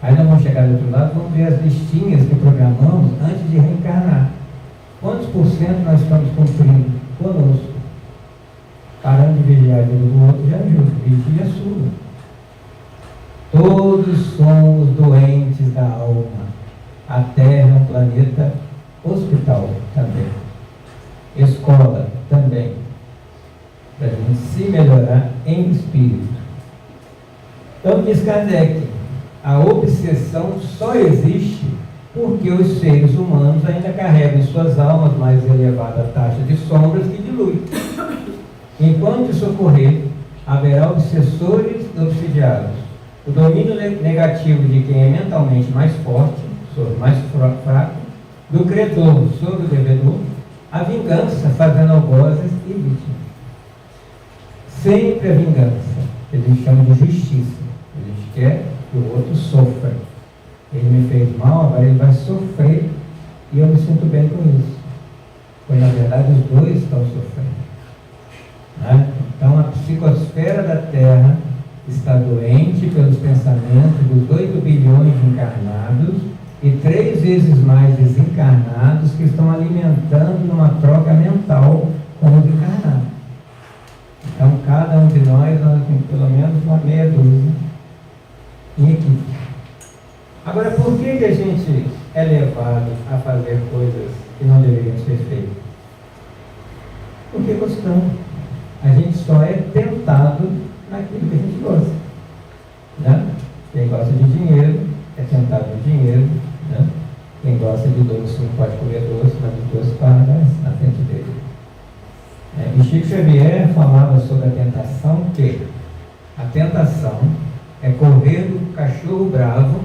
Aí nós vamos chegar do outro lado, vamos ver as listinhas que programamos antes de reencarnar. Quantos por cento nós estamos cumprindo conosco? Parando de vigiar a vida do outro já ajuda, vigia a sua. Todos somos doentes da alma. A Terra é um planeta hospital também. Escola também. Para a gente se melhorar em espírito. Então diz Kardec, a obsessão só existe porque os seres humanos ainda carregam em suas almas mais elevada taxa de sombras que de luz. Enquanto isso ocorrer, haverá obsessores e obsidiados. O domínio negativo de quem é mentalmente mais forte, sobre o mais fraco, do credor sobre o devedor, a vingança fazendo algozes e vítimas. Sempre a vingança, que a gente chama de justiça. A gente quer que o outro sofra. Ele me fez mal, agora ele vai sofrer e eu me sinto bem com isso. Pois na verdade os dois estão sofrendo. Né? Então a psicosfera da Terra está doente pelos pensamentos dos 8 bilhões de encarnados e 3 vezes mais desencarnados que estão alimentando numa troca mental com os encarnados. Então cada um de nós temos pelo menos uma meia dúzia em equipe. Agora, por que a gente é levado a fazer coisas que não deveriam ser feitas? Porque gostamos. A gente só é tentado naquilo que a gente gosta. Né? Quem gosta de dinheiro é tentado no dinheiro. Né? Quem gosta de doce não pode comer doce, mas o doce para na frente dele. E Chico Xavier falava sobre a tentação, que a tentação é correr do cachorro bravo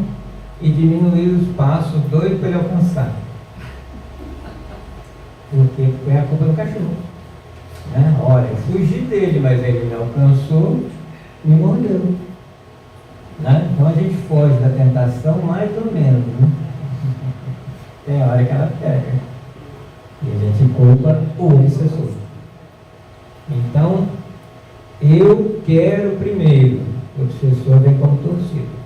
e diminuir os passos doido para ele alcançar. Porque põe a culpa no cachorro. Né? Olha, fugi dele, mas ele me alcançou, me mordeu. Né? Então a gente foge da tentação mais ou menos. Né? Tem hora que ela pega. E a gente culpa o obsessor. Então, eu quero primeiro. O obsessor vem como torcido.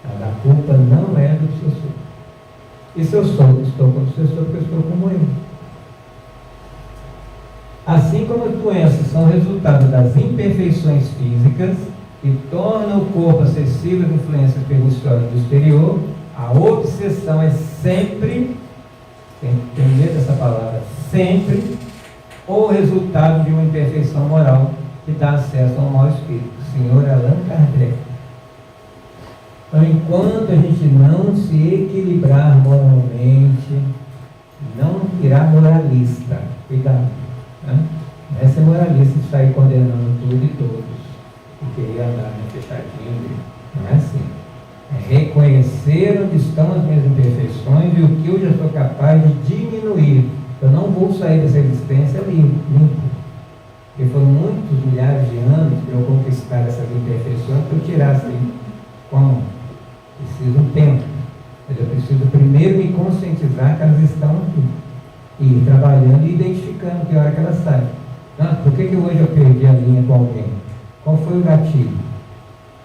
A culpa não é do obsessor. E se eu estou com o obsessor, porque eu estou como ele. Assim como as doenças são resultado das imperfeições físicas que tornam o corpo acessível às influências perniciosas do exterior, a obsessão é sempre, tem que ter medo dessa palavra, sempre o resultado de uma imperfeição moral que dá acesso ao mau espírito. Senhor Allan Kardec. Então, enquanto a gente não se equilibrar moralmente, não virar moralista, cuidado, né? Não é ser moralista de sair condenando tudo e todos, e querer andar no fechadinho, não é assim. É reconhecer onde estão as minhas imperfeições e o que eu já sou capaz de diminuir. Eu não vou sair dessa existência limpo. Porque foram muitos milhares de anos para eu conquistar essas imperfeições, para eu tirar assim. Como? Preciso um tempo. Mas eu preciso primeiro me conscientizar que elas estão aqui. E ir trabalhando e identificando que hora que elas saem. Por que hoje eu perdi a linha com alguém? Qual foi o gatilho?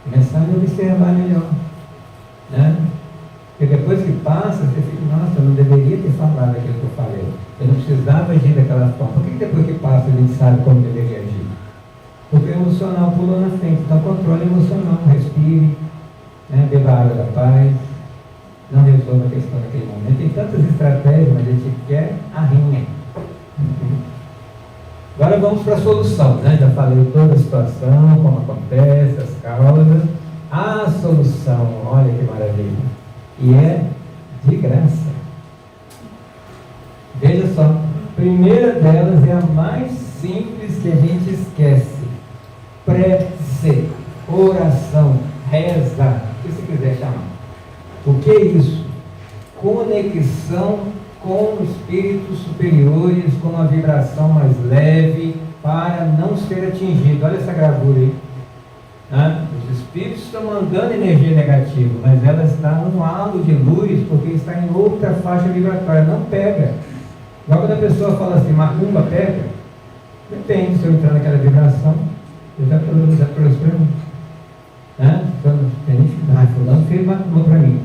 Começar a me observar melhor. Né? Porque depois que passa, você fica, nossa, eu não deveria ter falado aquilo que eu falei. Eu não precisava agir daquela forma. Por que depois que passa a gente sabe como deveria agir? Porque o emocional pulou na frente. Então, controle emocional, respire, né? Beba a água da paz, não resolva a questão naquele momento. Tem tantas estratégias, mas a gente quer a rinha. Agora vamos para a solução, né? Já falei toda a situação, como acontece, as causas. A solução, olha que maravilha. E é de graça. Veja só, a primeira delas é a mais simples que a gente esquece. Prece, oração, reza, o que você quiser chamar. O que é isso? Conexão com espíritos superiores, com uma vibração mais leve, para não ser atingido. Olha essa gravura aí. Os espíritos estão mandando energia negativa, mas ela está num halo de luz, porque está em outra faixa vibratória. Não pega. Igual quando a pessoa fala assim, macumba pega, depende, se eu entrar naquela vibração, eu já trouxe para mim. Quando tem gente que fulano fez macumba para mim.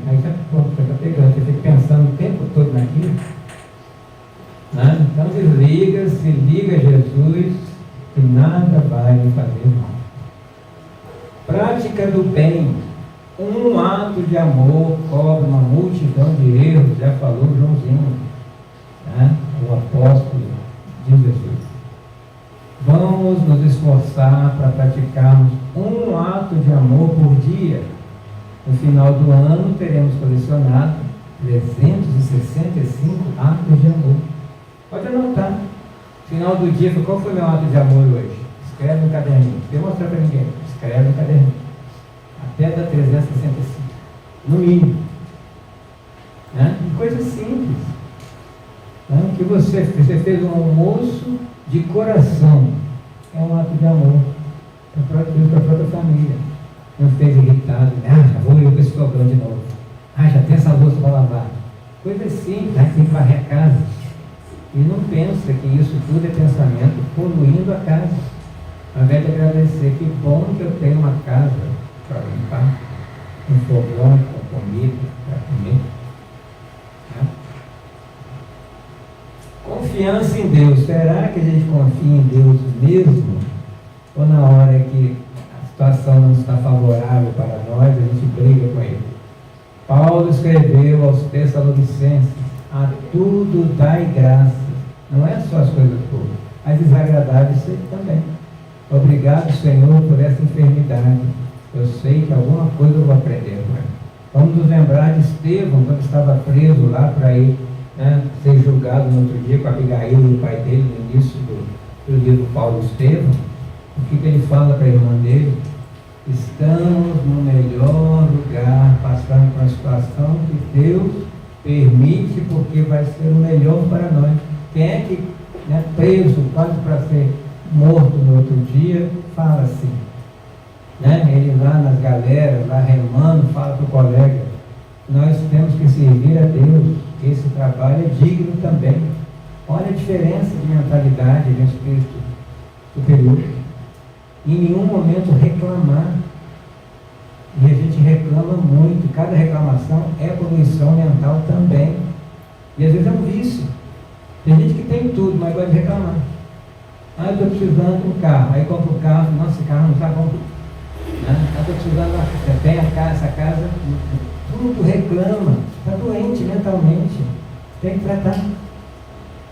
se liga a Jesus e nada vai lhe fazer mal. Prática do bem. Um ato de amor cobre uma multidão de erros, já falou Joãozinho, né? O apóstolo de Jesus. Vamos nos esforçar para praticarmos um ato de amor por dia. No final do ano teremos colecionado 365 atos de amor. Pode anotar. No final do dia, qual foi meu ato de amor hoje? Escreve no caderninho. Deixa eu mostrar para ninguém. Escreve no caderninho. Até dar 365. No mínimo. Né? Coisa simples. Né? Que você fez um almoço de coração. É um ato de amor. Para a própria família. Não fez irritado. Já vou eu com esse fogão de novo. Já tem essa louça para lavar. Coisa simples. Tem que varrer a casa. E não pensa que isso tudo é pensamento poluindo a casa. Ao invés de agradecer, que bom que eu tenho uma casa para limpar, um fogão com comida para comer. Né? Confiança em Deus. Será que a gente confia em Deus mesmo? Ou na hora que a situação não está favorável para nós, a gente briga com Ele? Paulo escreveu aos Tessalonicenses: a tudo dai graça. Não é só as coisas boas, as desagradáveis também. Obrigado, Senhor, por essa enfermidade. Eu sei que alguma coisa eu vou aprender com ela. Vamos nos lembrar de Estevão, quando estava preso lá para ir, né, ser julgado no outro dia com Abigail e o pai dele, no início do livro Paulo Estevão. O que ele fala para a irmã dele? Estamos no melhor lugar, passando por uma situação que Deus permite, porque vai ser o melhor para nós. Quem é que, né, preso, quase para ser morto no outro dia, fala assim, né? Ele lá nas galeras, lá remando, fala para o colega: nós temos que servir a Deus, esse trabalho é digno também. Olha a diferença de mentalidade de um espírito superior. Em nenhum momento reclamar. E a gente reclama muito. Cada reclamação é poluição mental também. E às vezes é um vício. Tem gente que tem tudo, mas gosta de reclamar. Eu estou precisando de um carro. Aí compra o carro. Nossa, esse carro não está bom. Eu estou precisando, tem essa casa. Tudo reclama. Está doente mentalmente. Tem que tratar.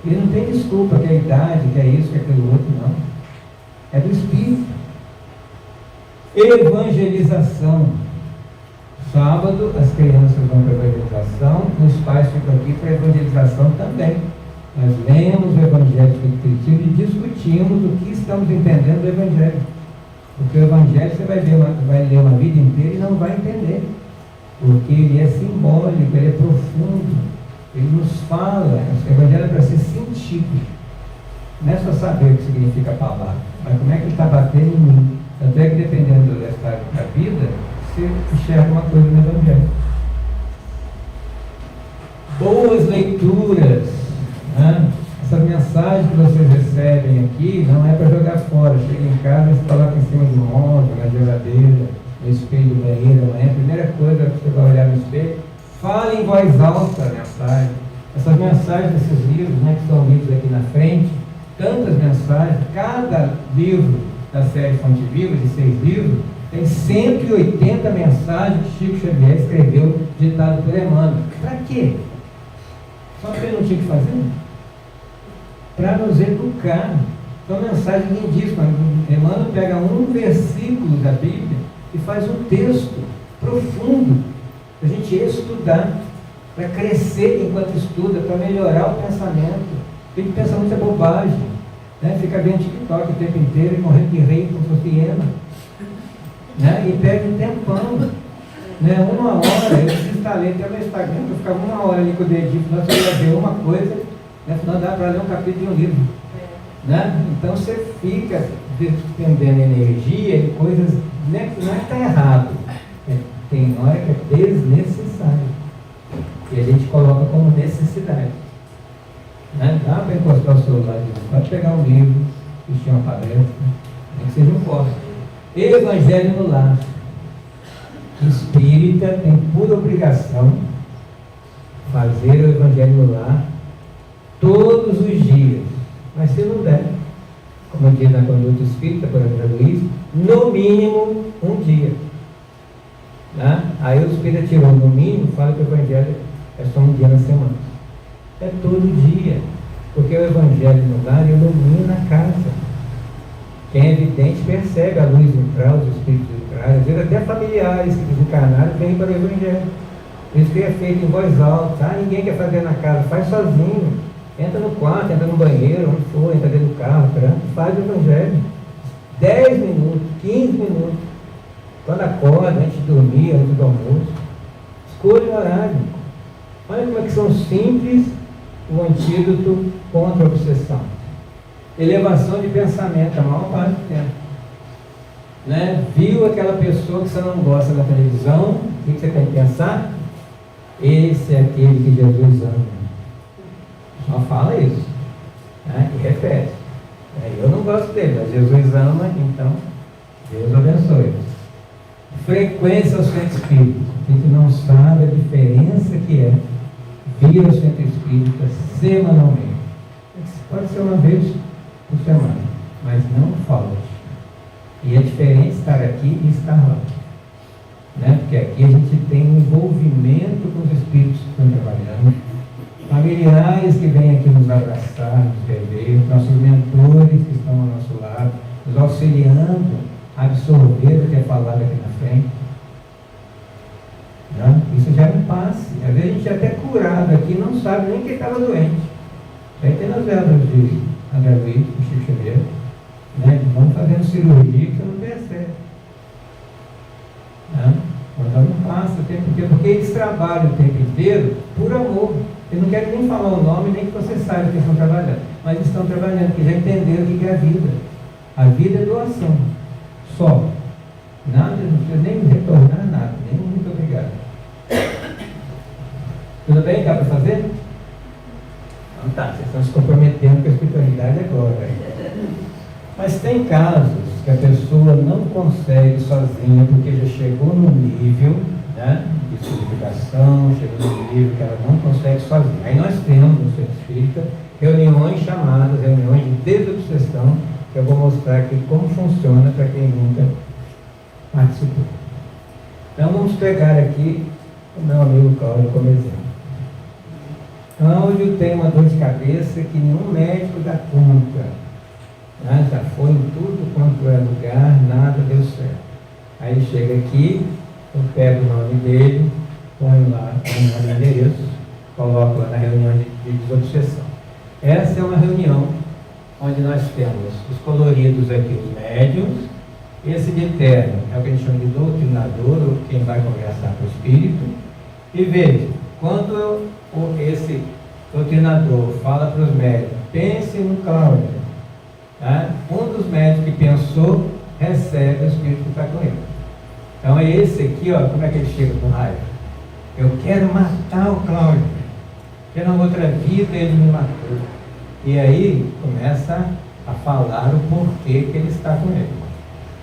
E não tem desculpa que é a idade, que é isso, que é aquilo outro, não. É do espírito. Evangelização. Sábado as crianças vão para a evangelização, os pais ficam aqui para a evangelização também. Nós lemos o Evangelho Espiritismo e discutimos o que estamos entendendo do Evangelho. Porque o Evangelho você vai ler uma vida inteira e não vai entender. Porque ele é simbólico, ele é profundo, ele nos fala. O Evangelho é para ser sentido. Não é só saber o que significa a palavra, mas como é que ele está batendo em mim. Tanto é que, dependendo do estado da vida, você enxerga uma coisa no Evangelho. Boas leituras. Né? Essas mensagens que vocês recebem aqui não é para jogar fora. Chega em casa e você coloca em cima do móvel, na geladeira, no espelho do banheiro. Amanhã, a primeira coisa que você vai olhar no espelho, fala em voz alta a mensagem. Essas mensagens desses livros, né, que são livros aqui na frente, tantas mensagens, cada livro da série Fonte Viva, de 6 livros, tem 180 mensagens que Chico Xavier escreveu, ditado por Emmanuel. Para quê? Só porque ele não tinha que fazer? Para nos educar. São mensagens lindíssimas. Emmanuel pega um versículo da Bíblia e faz um texto profundo para a gente estudar, para crescer enquanto estuda, para melhorar o pensamento. A gente pensa muita bobagem. Né? Fica vendo TikTok o tempo inteiro e morrendo de rir como se fosse hiena, né? E perde um tempão, né? Uma hora, eu instalei até no Instagram, eu ficava uma hora ali com o dedinho, senão você ia ver uma coisa, né? Senão dá para ler um capítulo de um livro, né? Então você fica despendendo energia em coisas, né? Não é que está errado, tem hora que é desnecessário, e a gente coloca como necessidade. Né? Dá para encostar o celular, pode pegar um livro, assistir uma palestra, nem que seja um corte. Evangelho no lar. O espírita tem por obrigação fazer o Evangelho no lar todos os dias. Mas se não der, como diz na conduta espírita, por André Luiz, no mínimo um dia. Né? Aí o espírita tirou no mínimo, fala que o evangelho é só um dia na semana. É todo dia. Porque o evangelho no lar ilumina a casa. Quem é evidente percebe a luz entrar, os espíritos entrar. Às vezes até familiares que desencarnaram vêm para o evangelho. Isso que é feito em voz alta. Ah, ninguém quer fazer na casa, faz sozinho. Entra no quarto, entra no banheiro, onde for, entra dentro do carro, faz o evangelho. 10 minutos, 15 minutos. Quando acorda, antes de dormir, antes do almoço. Escolha o horário. Olha como é que são simples o antídoto contra a obsessão. Elevação de pensamento, a maior parte do tempo. Né? Viu aquela pessoa que você não gosta da televisão, o que você tem que pensar? Esse é aquele que Jesus ama. Só fala isso. Né? E repete. Eu não gosto dele, mas Jesus ama, então Deus abençoe. Frequência ao centro espírita. A gente não sabe a diferença que é vir ao centro espírita semanalmente. Pode ser uma vez por semana, mas não falte. E é diferente estar aqui e estar lá. Né? Porque aqui a gente tem um envolvimento com os espíritos que estão trabalhando, familiares que vêm aqui nos abraçar, nos rever, nossos mentores que estão ao nosso lado, nos auxiliando a absorver o que é falado aqui na frente. Né? Isso já é um passe. Às vezes a gente é até curado aqui e não sabe nem que estava doente. Aí tem nas velas de André Luiz, do Chico Xavier, né? Vamos fazendo cirurgia que não percebe. Né? Então não passa o tempo inteiro, porque eles trabalham o tempo inteiro por amor. Eles não querem nem falar o nome, nem que você saiba que estão trabalhando. Mas estão trabalhando, porque já entenderam o que é a vida. A vida é doação. Só. Nada, não precisa nem retornar nada, nem muito obrigado. Tudo bem? Dá para fazer? Então tá, vocês estão se comprometendo com a espiritualidade agora. Mas tem casos que a pessoa não consegue sozinha, porque já chegou no nível, né, de solidificação, chegou no nível que ela não consegue sozinha. Aí nós temos no Centro Espírita reuniões chamadas, reuniões de desobsessão, que eu vou mostrar aqui como funciona para quem nunca participou. Então vamos pegar aqui o meu amigo Cláudio como exemplo. Cláudio tem uma dor de cabeça que nenhum médico dá conta. Né? Já foi em tudo quanto é lugar, nada deu certo. Aí ele chega aqui, eu pego o nome dele, ponho lá no endereço, coloco lá na reunião de desobsessão. Essa é uma reunião onde nós temos os coloridos aqui, os médiums. Esse de terno é o que a gente chama de doutrinador, ou quem vai conversar com o espírito. E veja, quando esse doutrinador fala para os médios, pense no Cláudio, tá? Um dos médios que pensou recebe o espírito que está com ele. Então é esse aqui, ó, como é que ele chega com raiva? Eu quero matar o Cláudio, porque na outra vida ele me matou. E aí começa a falar o porquê que ele está com ele.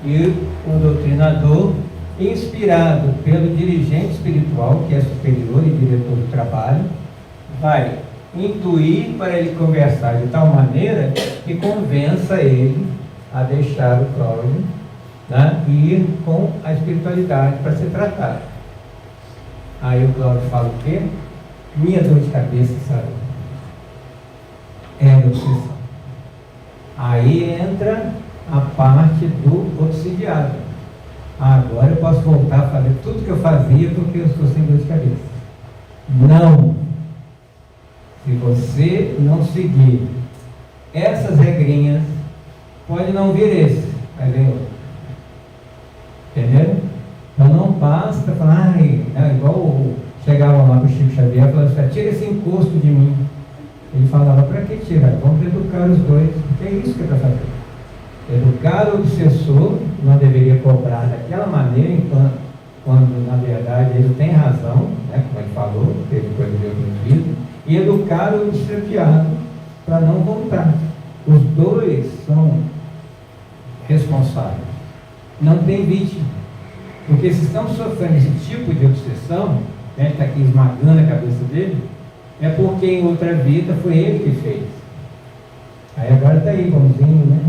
E o doutrinador, inspirado pelo dirigente espiritual, que é superior e diretor do trabalho, vai intuir para ele conversar de tal maneira que convença ele a deixar o Cláudio, né, e ir com a espiritualidade para ser tratado. Aí o Cláudio fala o quê? Minha dor de cabeça, sabe? É obsessão. Aí entra a parte do obsidiado. Agora eu posso voltar a fazer tudo que eu fazia porque eu estou sem dor de cabeça. Não. Se você não seguir essas regrinhas, pode não vir esse, mas vem outro. Entendeu? Então não basta falar, igual chegava lá para o Chico Xavier e falava assim, tira esse encosto de mim. Ele falava, para que tirar? Vamos educar os dois, porque é isso que é para fazer. Educar o obsessor não deveria cobrar daquela maneira, quando na verdade ele tem razão, né, como ele falou, teve coisa de outros vídeos, e educar o obsediado para não voltar. Os dois são responsáveis. Não tem vítima. Porque se estão sofrendo esse tipo de obsessão, né, está aqui esmagando a cabeça dele, é porque em outra vida foi ele que fez. Aí agora está aí, bonzinho, né?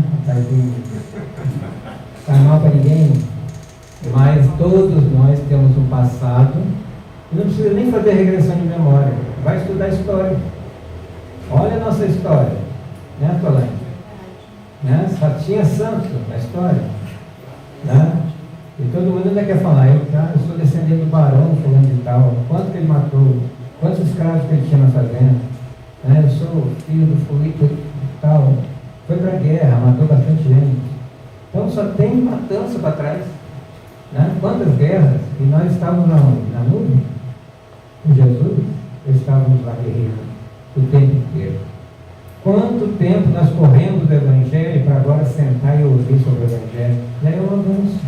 Tá mal para ninguém. Mas todos nós temos um passado. E não precisa nem fazer regressão de memória. Vai estudar história. Olha a nossa história. Né, Tolane? Né? Só tinha santo na história. Né? E todo mundo ainda quer falar, eu sou descendente do barão, fulano de tal, quanto que ele matou, quantos escravos que ele tinha na fazenda, né? Eu sou filho do fulano e tal, foi para a guerra, matou bastante gente. Então só tem matança para trás. Né? Quantas guerras? E nós estávamos na nuvem, com Jesus, estávamos lá guerreando o tempo inteiro. Quanto tempo nós corremos do Evangelho para agora sentar e ouvir sobre o Evangelho? Já é um avanço.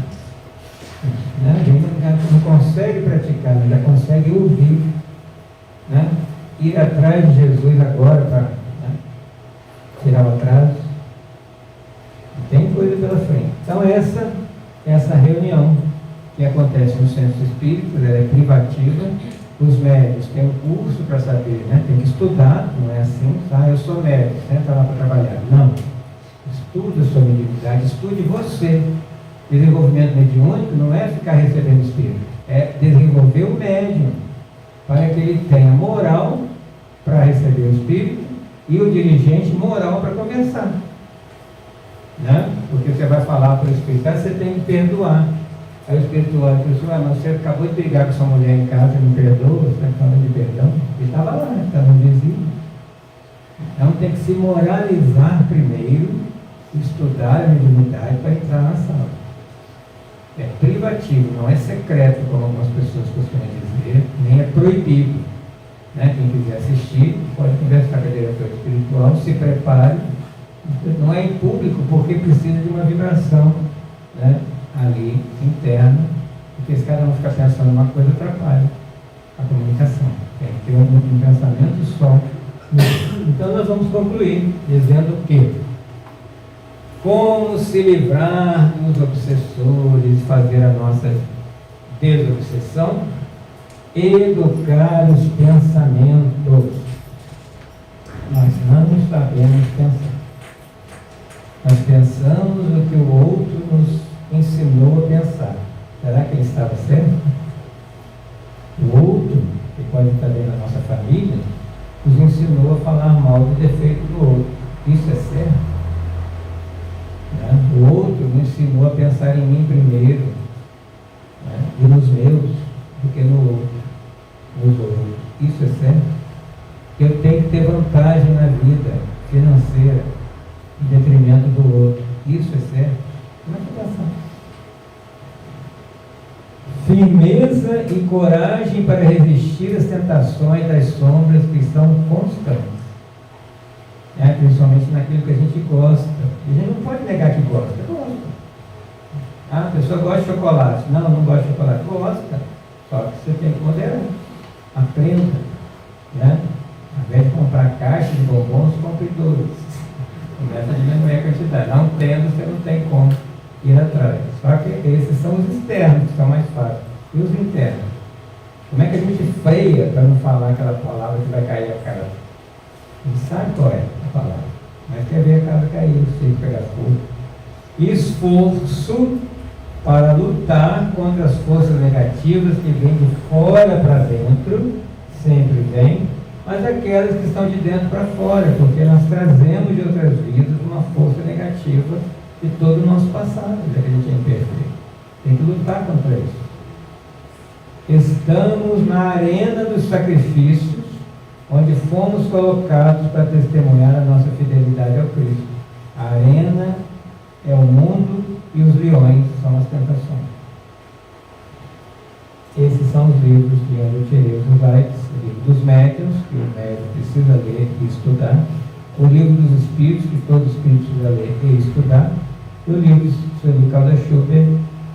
Né? A gente não consegue praticar, mas já consegue ouvir. Né? Ir atrás de Jesus agora para, né, tirar o atraso. Tem coisa pela frente. Então essa reunião que acontece no Centro Espírita, ela é privativa. Os médios têm um curso para saber, né? Tem que estudar, não é assim, eu sou médico, senta lá para trabalhar. Não. Estuda a sua mediunidade, estude você. Desenvolvimento mediúnico não é ficar recebendo espírito, é desenvolver o médium, para que ele tenha moral para receber o espírito e o dirigente moral para conversar. Né? Porque você vai falar para o espiritual, você tem que perdoar. Aí o espiritual diz, mas você acabou de brigar com sua mulher em casa e não perdoa, você está falando de perdão? Ele estava lá, estava visível. Então tem que se moralizar primeiro, estudar a mediunidade para entrar na sala. É privativo, não é secreto, como algumas pessoas costumam dizer, nem é proibido. Né? Quem quiser assistir, pode conversar com a diretora espiritual, se prepare. Não é em público, porque precisa de uma vibração, né, ali interna, porque se cada um ficar pensando uma coisa, atrapalha a comunicação. Tem que ter um pensamento só. Então nós vamos concluir dizendo que como se livrar dos obsessores, fazer a nossa desobsessão, educar os pensamentos. Nós não sabemos pensar. Nós pensamos o que o outro nos ensinou a pensar. Será que ele estava certo? O outro, que pode estar dentro da nossa família, nos ensinou a falar mal do defeito do outro. Isso é certo? Né? O outro me ensinou a pensar em mim primeiro, né, e nos meus, do que no outro, nos outros. Isso é certo? Eu tenho que ter vantagem na vida financeira em detrimento do outro. Isso é certo? Como é que pensar? Firmeza e coragem para resistir às tentações das sombras que são constantes. Principalmente naquilo que a gente gosta. E a gente não pode negar que gosta. Gosta. A pessoa gosta de chocolate. Não gosta de chocolate. Gosta. Só que você tem que moderar. Aprenda. Né? Ao invés de comprar caixa de bombons, compre 2. Começa a diminuir a quantidade. Não tendo, você não tem como ir atrás. Só que esses são os externos, que são mais fáceis. E os internos? Como é que a gente freia para não falar aquela palavra que vai cair a cara? A gente sabe qual é a palavra, mas quer ver a casa cair, se pegar fogo. Esforço para lutar contra as forças negativas que vêm de fora para dentro, sempre vem, mas aquelas que estão de dentro para fora, porque nós trazemos de outras vidas uma força negativa de todo o nosso passado, já que a gente é imperfeito. Tem que lutar contra isso. Estamos na arena dos sacrifícios, onde fomos colocados para testemunhar a nossa fidelidade ao Cristo. A arena é o mundo e os leões são as tentações. Esses são os livros de onde eu tirei os insights: o livro dos médiuns, que o médium precisa ler e estudar, o livro dos espíritos, que todo espírito precisa ler e estudar, e o livro de Sueli Calda Schubert,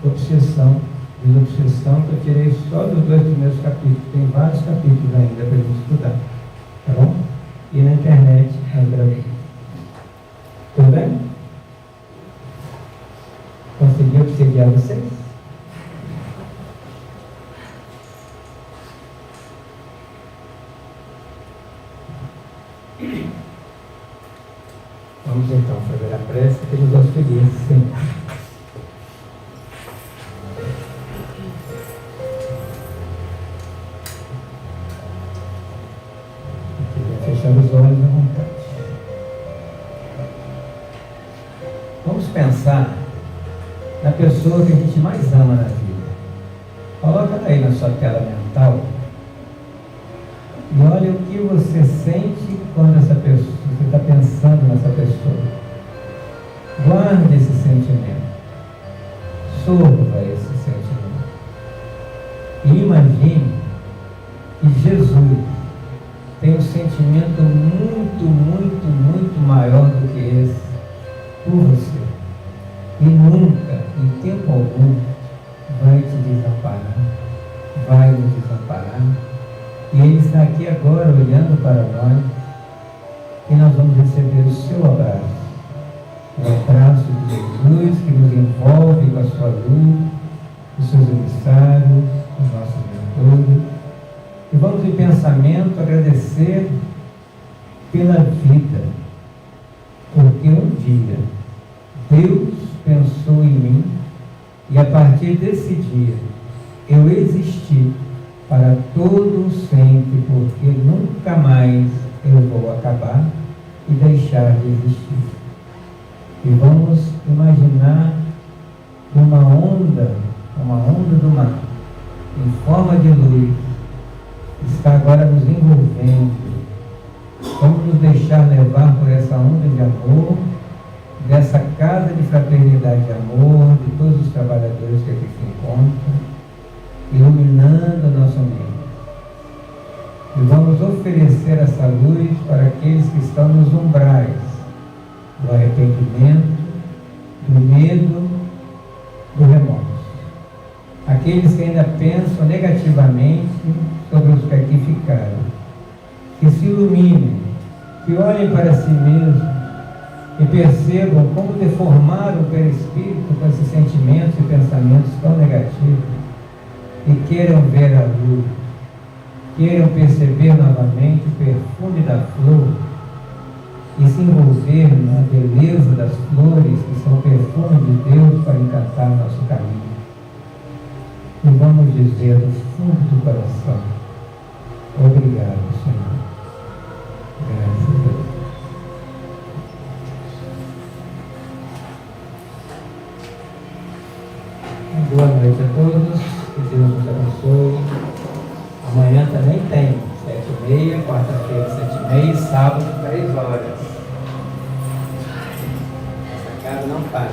Obsessão, Desobsessão, que eu tirei só dos 2 primeiros capítulos. Tem vários capítulos ainda para a gente estudar. Tá bom? E na internet, André. Tudo bem? Consegui obsediar vocês? Vamos então fazer a prece que nos auxilia sempre. Fechar os olhos à vontade. Vamos pensar na pessoa que a gente mais ama na vida. Coloca ela aí na sua tela mental e olha o que você sente quando essa pessoa, você está pensando nessa pessoa. Guarde esse sentimento. Sorva esse sentimento. E imagine que Jesus tem um sentimento muito, muito, muito maior do que esse por você. E nunca, em tempo algum, vai te desamparar. Vai nos desamparar. E Ele está aqui agora olhando para nós. E nós vamos receber o seu abraço. O abraço de Jesus que nos envolve com a sua luz, os seus emissários, os nossos mentores. E vamos em pensamento agradecer pela vida, porque um dia Deus pensou em mim e a partir desse dia eu existi para todo sempre, porque nunca mais eu vou acabar e deixar de existir. E vamos imaginar uma onda do mar, em forma de luz, está agora nos envolvendo. Vamos nos deixar levar por essa onda de amor, dessa casa de fraternidade e amor, de todos os trabalhadores que aqui se encontram, iluminando o nosso meio. E vamos oferecer essa luz para aqueles que estão nos umbrais do arrependimento, do medo, do remorso. Aqueles que ainda pensam negativamente sobre os que aqui ficaram, que se iluminem, que olhem para si mesmos e percebam como deformaram o perispírito com esses sentimentos e pensamentos tão negativos e queiram ver a luz, queiram perceber novamente o perfume da flor e se envolver na beleza das flores que são o perfume de Deus para encantar nosso caminho. E vamos dizer do fundo do coração: obrigado, Senhor. Graças a Deus. Boa noite a todos. Que Deus nos abençoe. Amanhã também tem 7h30, quarta-feira 7h30 e sábado 3 horas. Essa casa não para.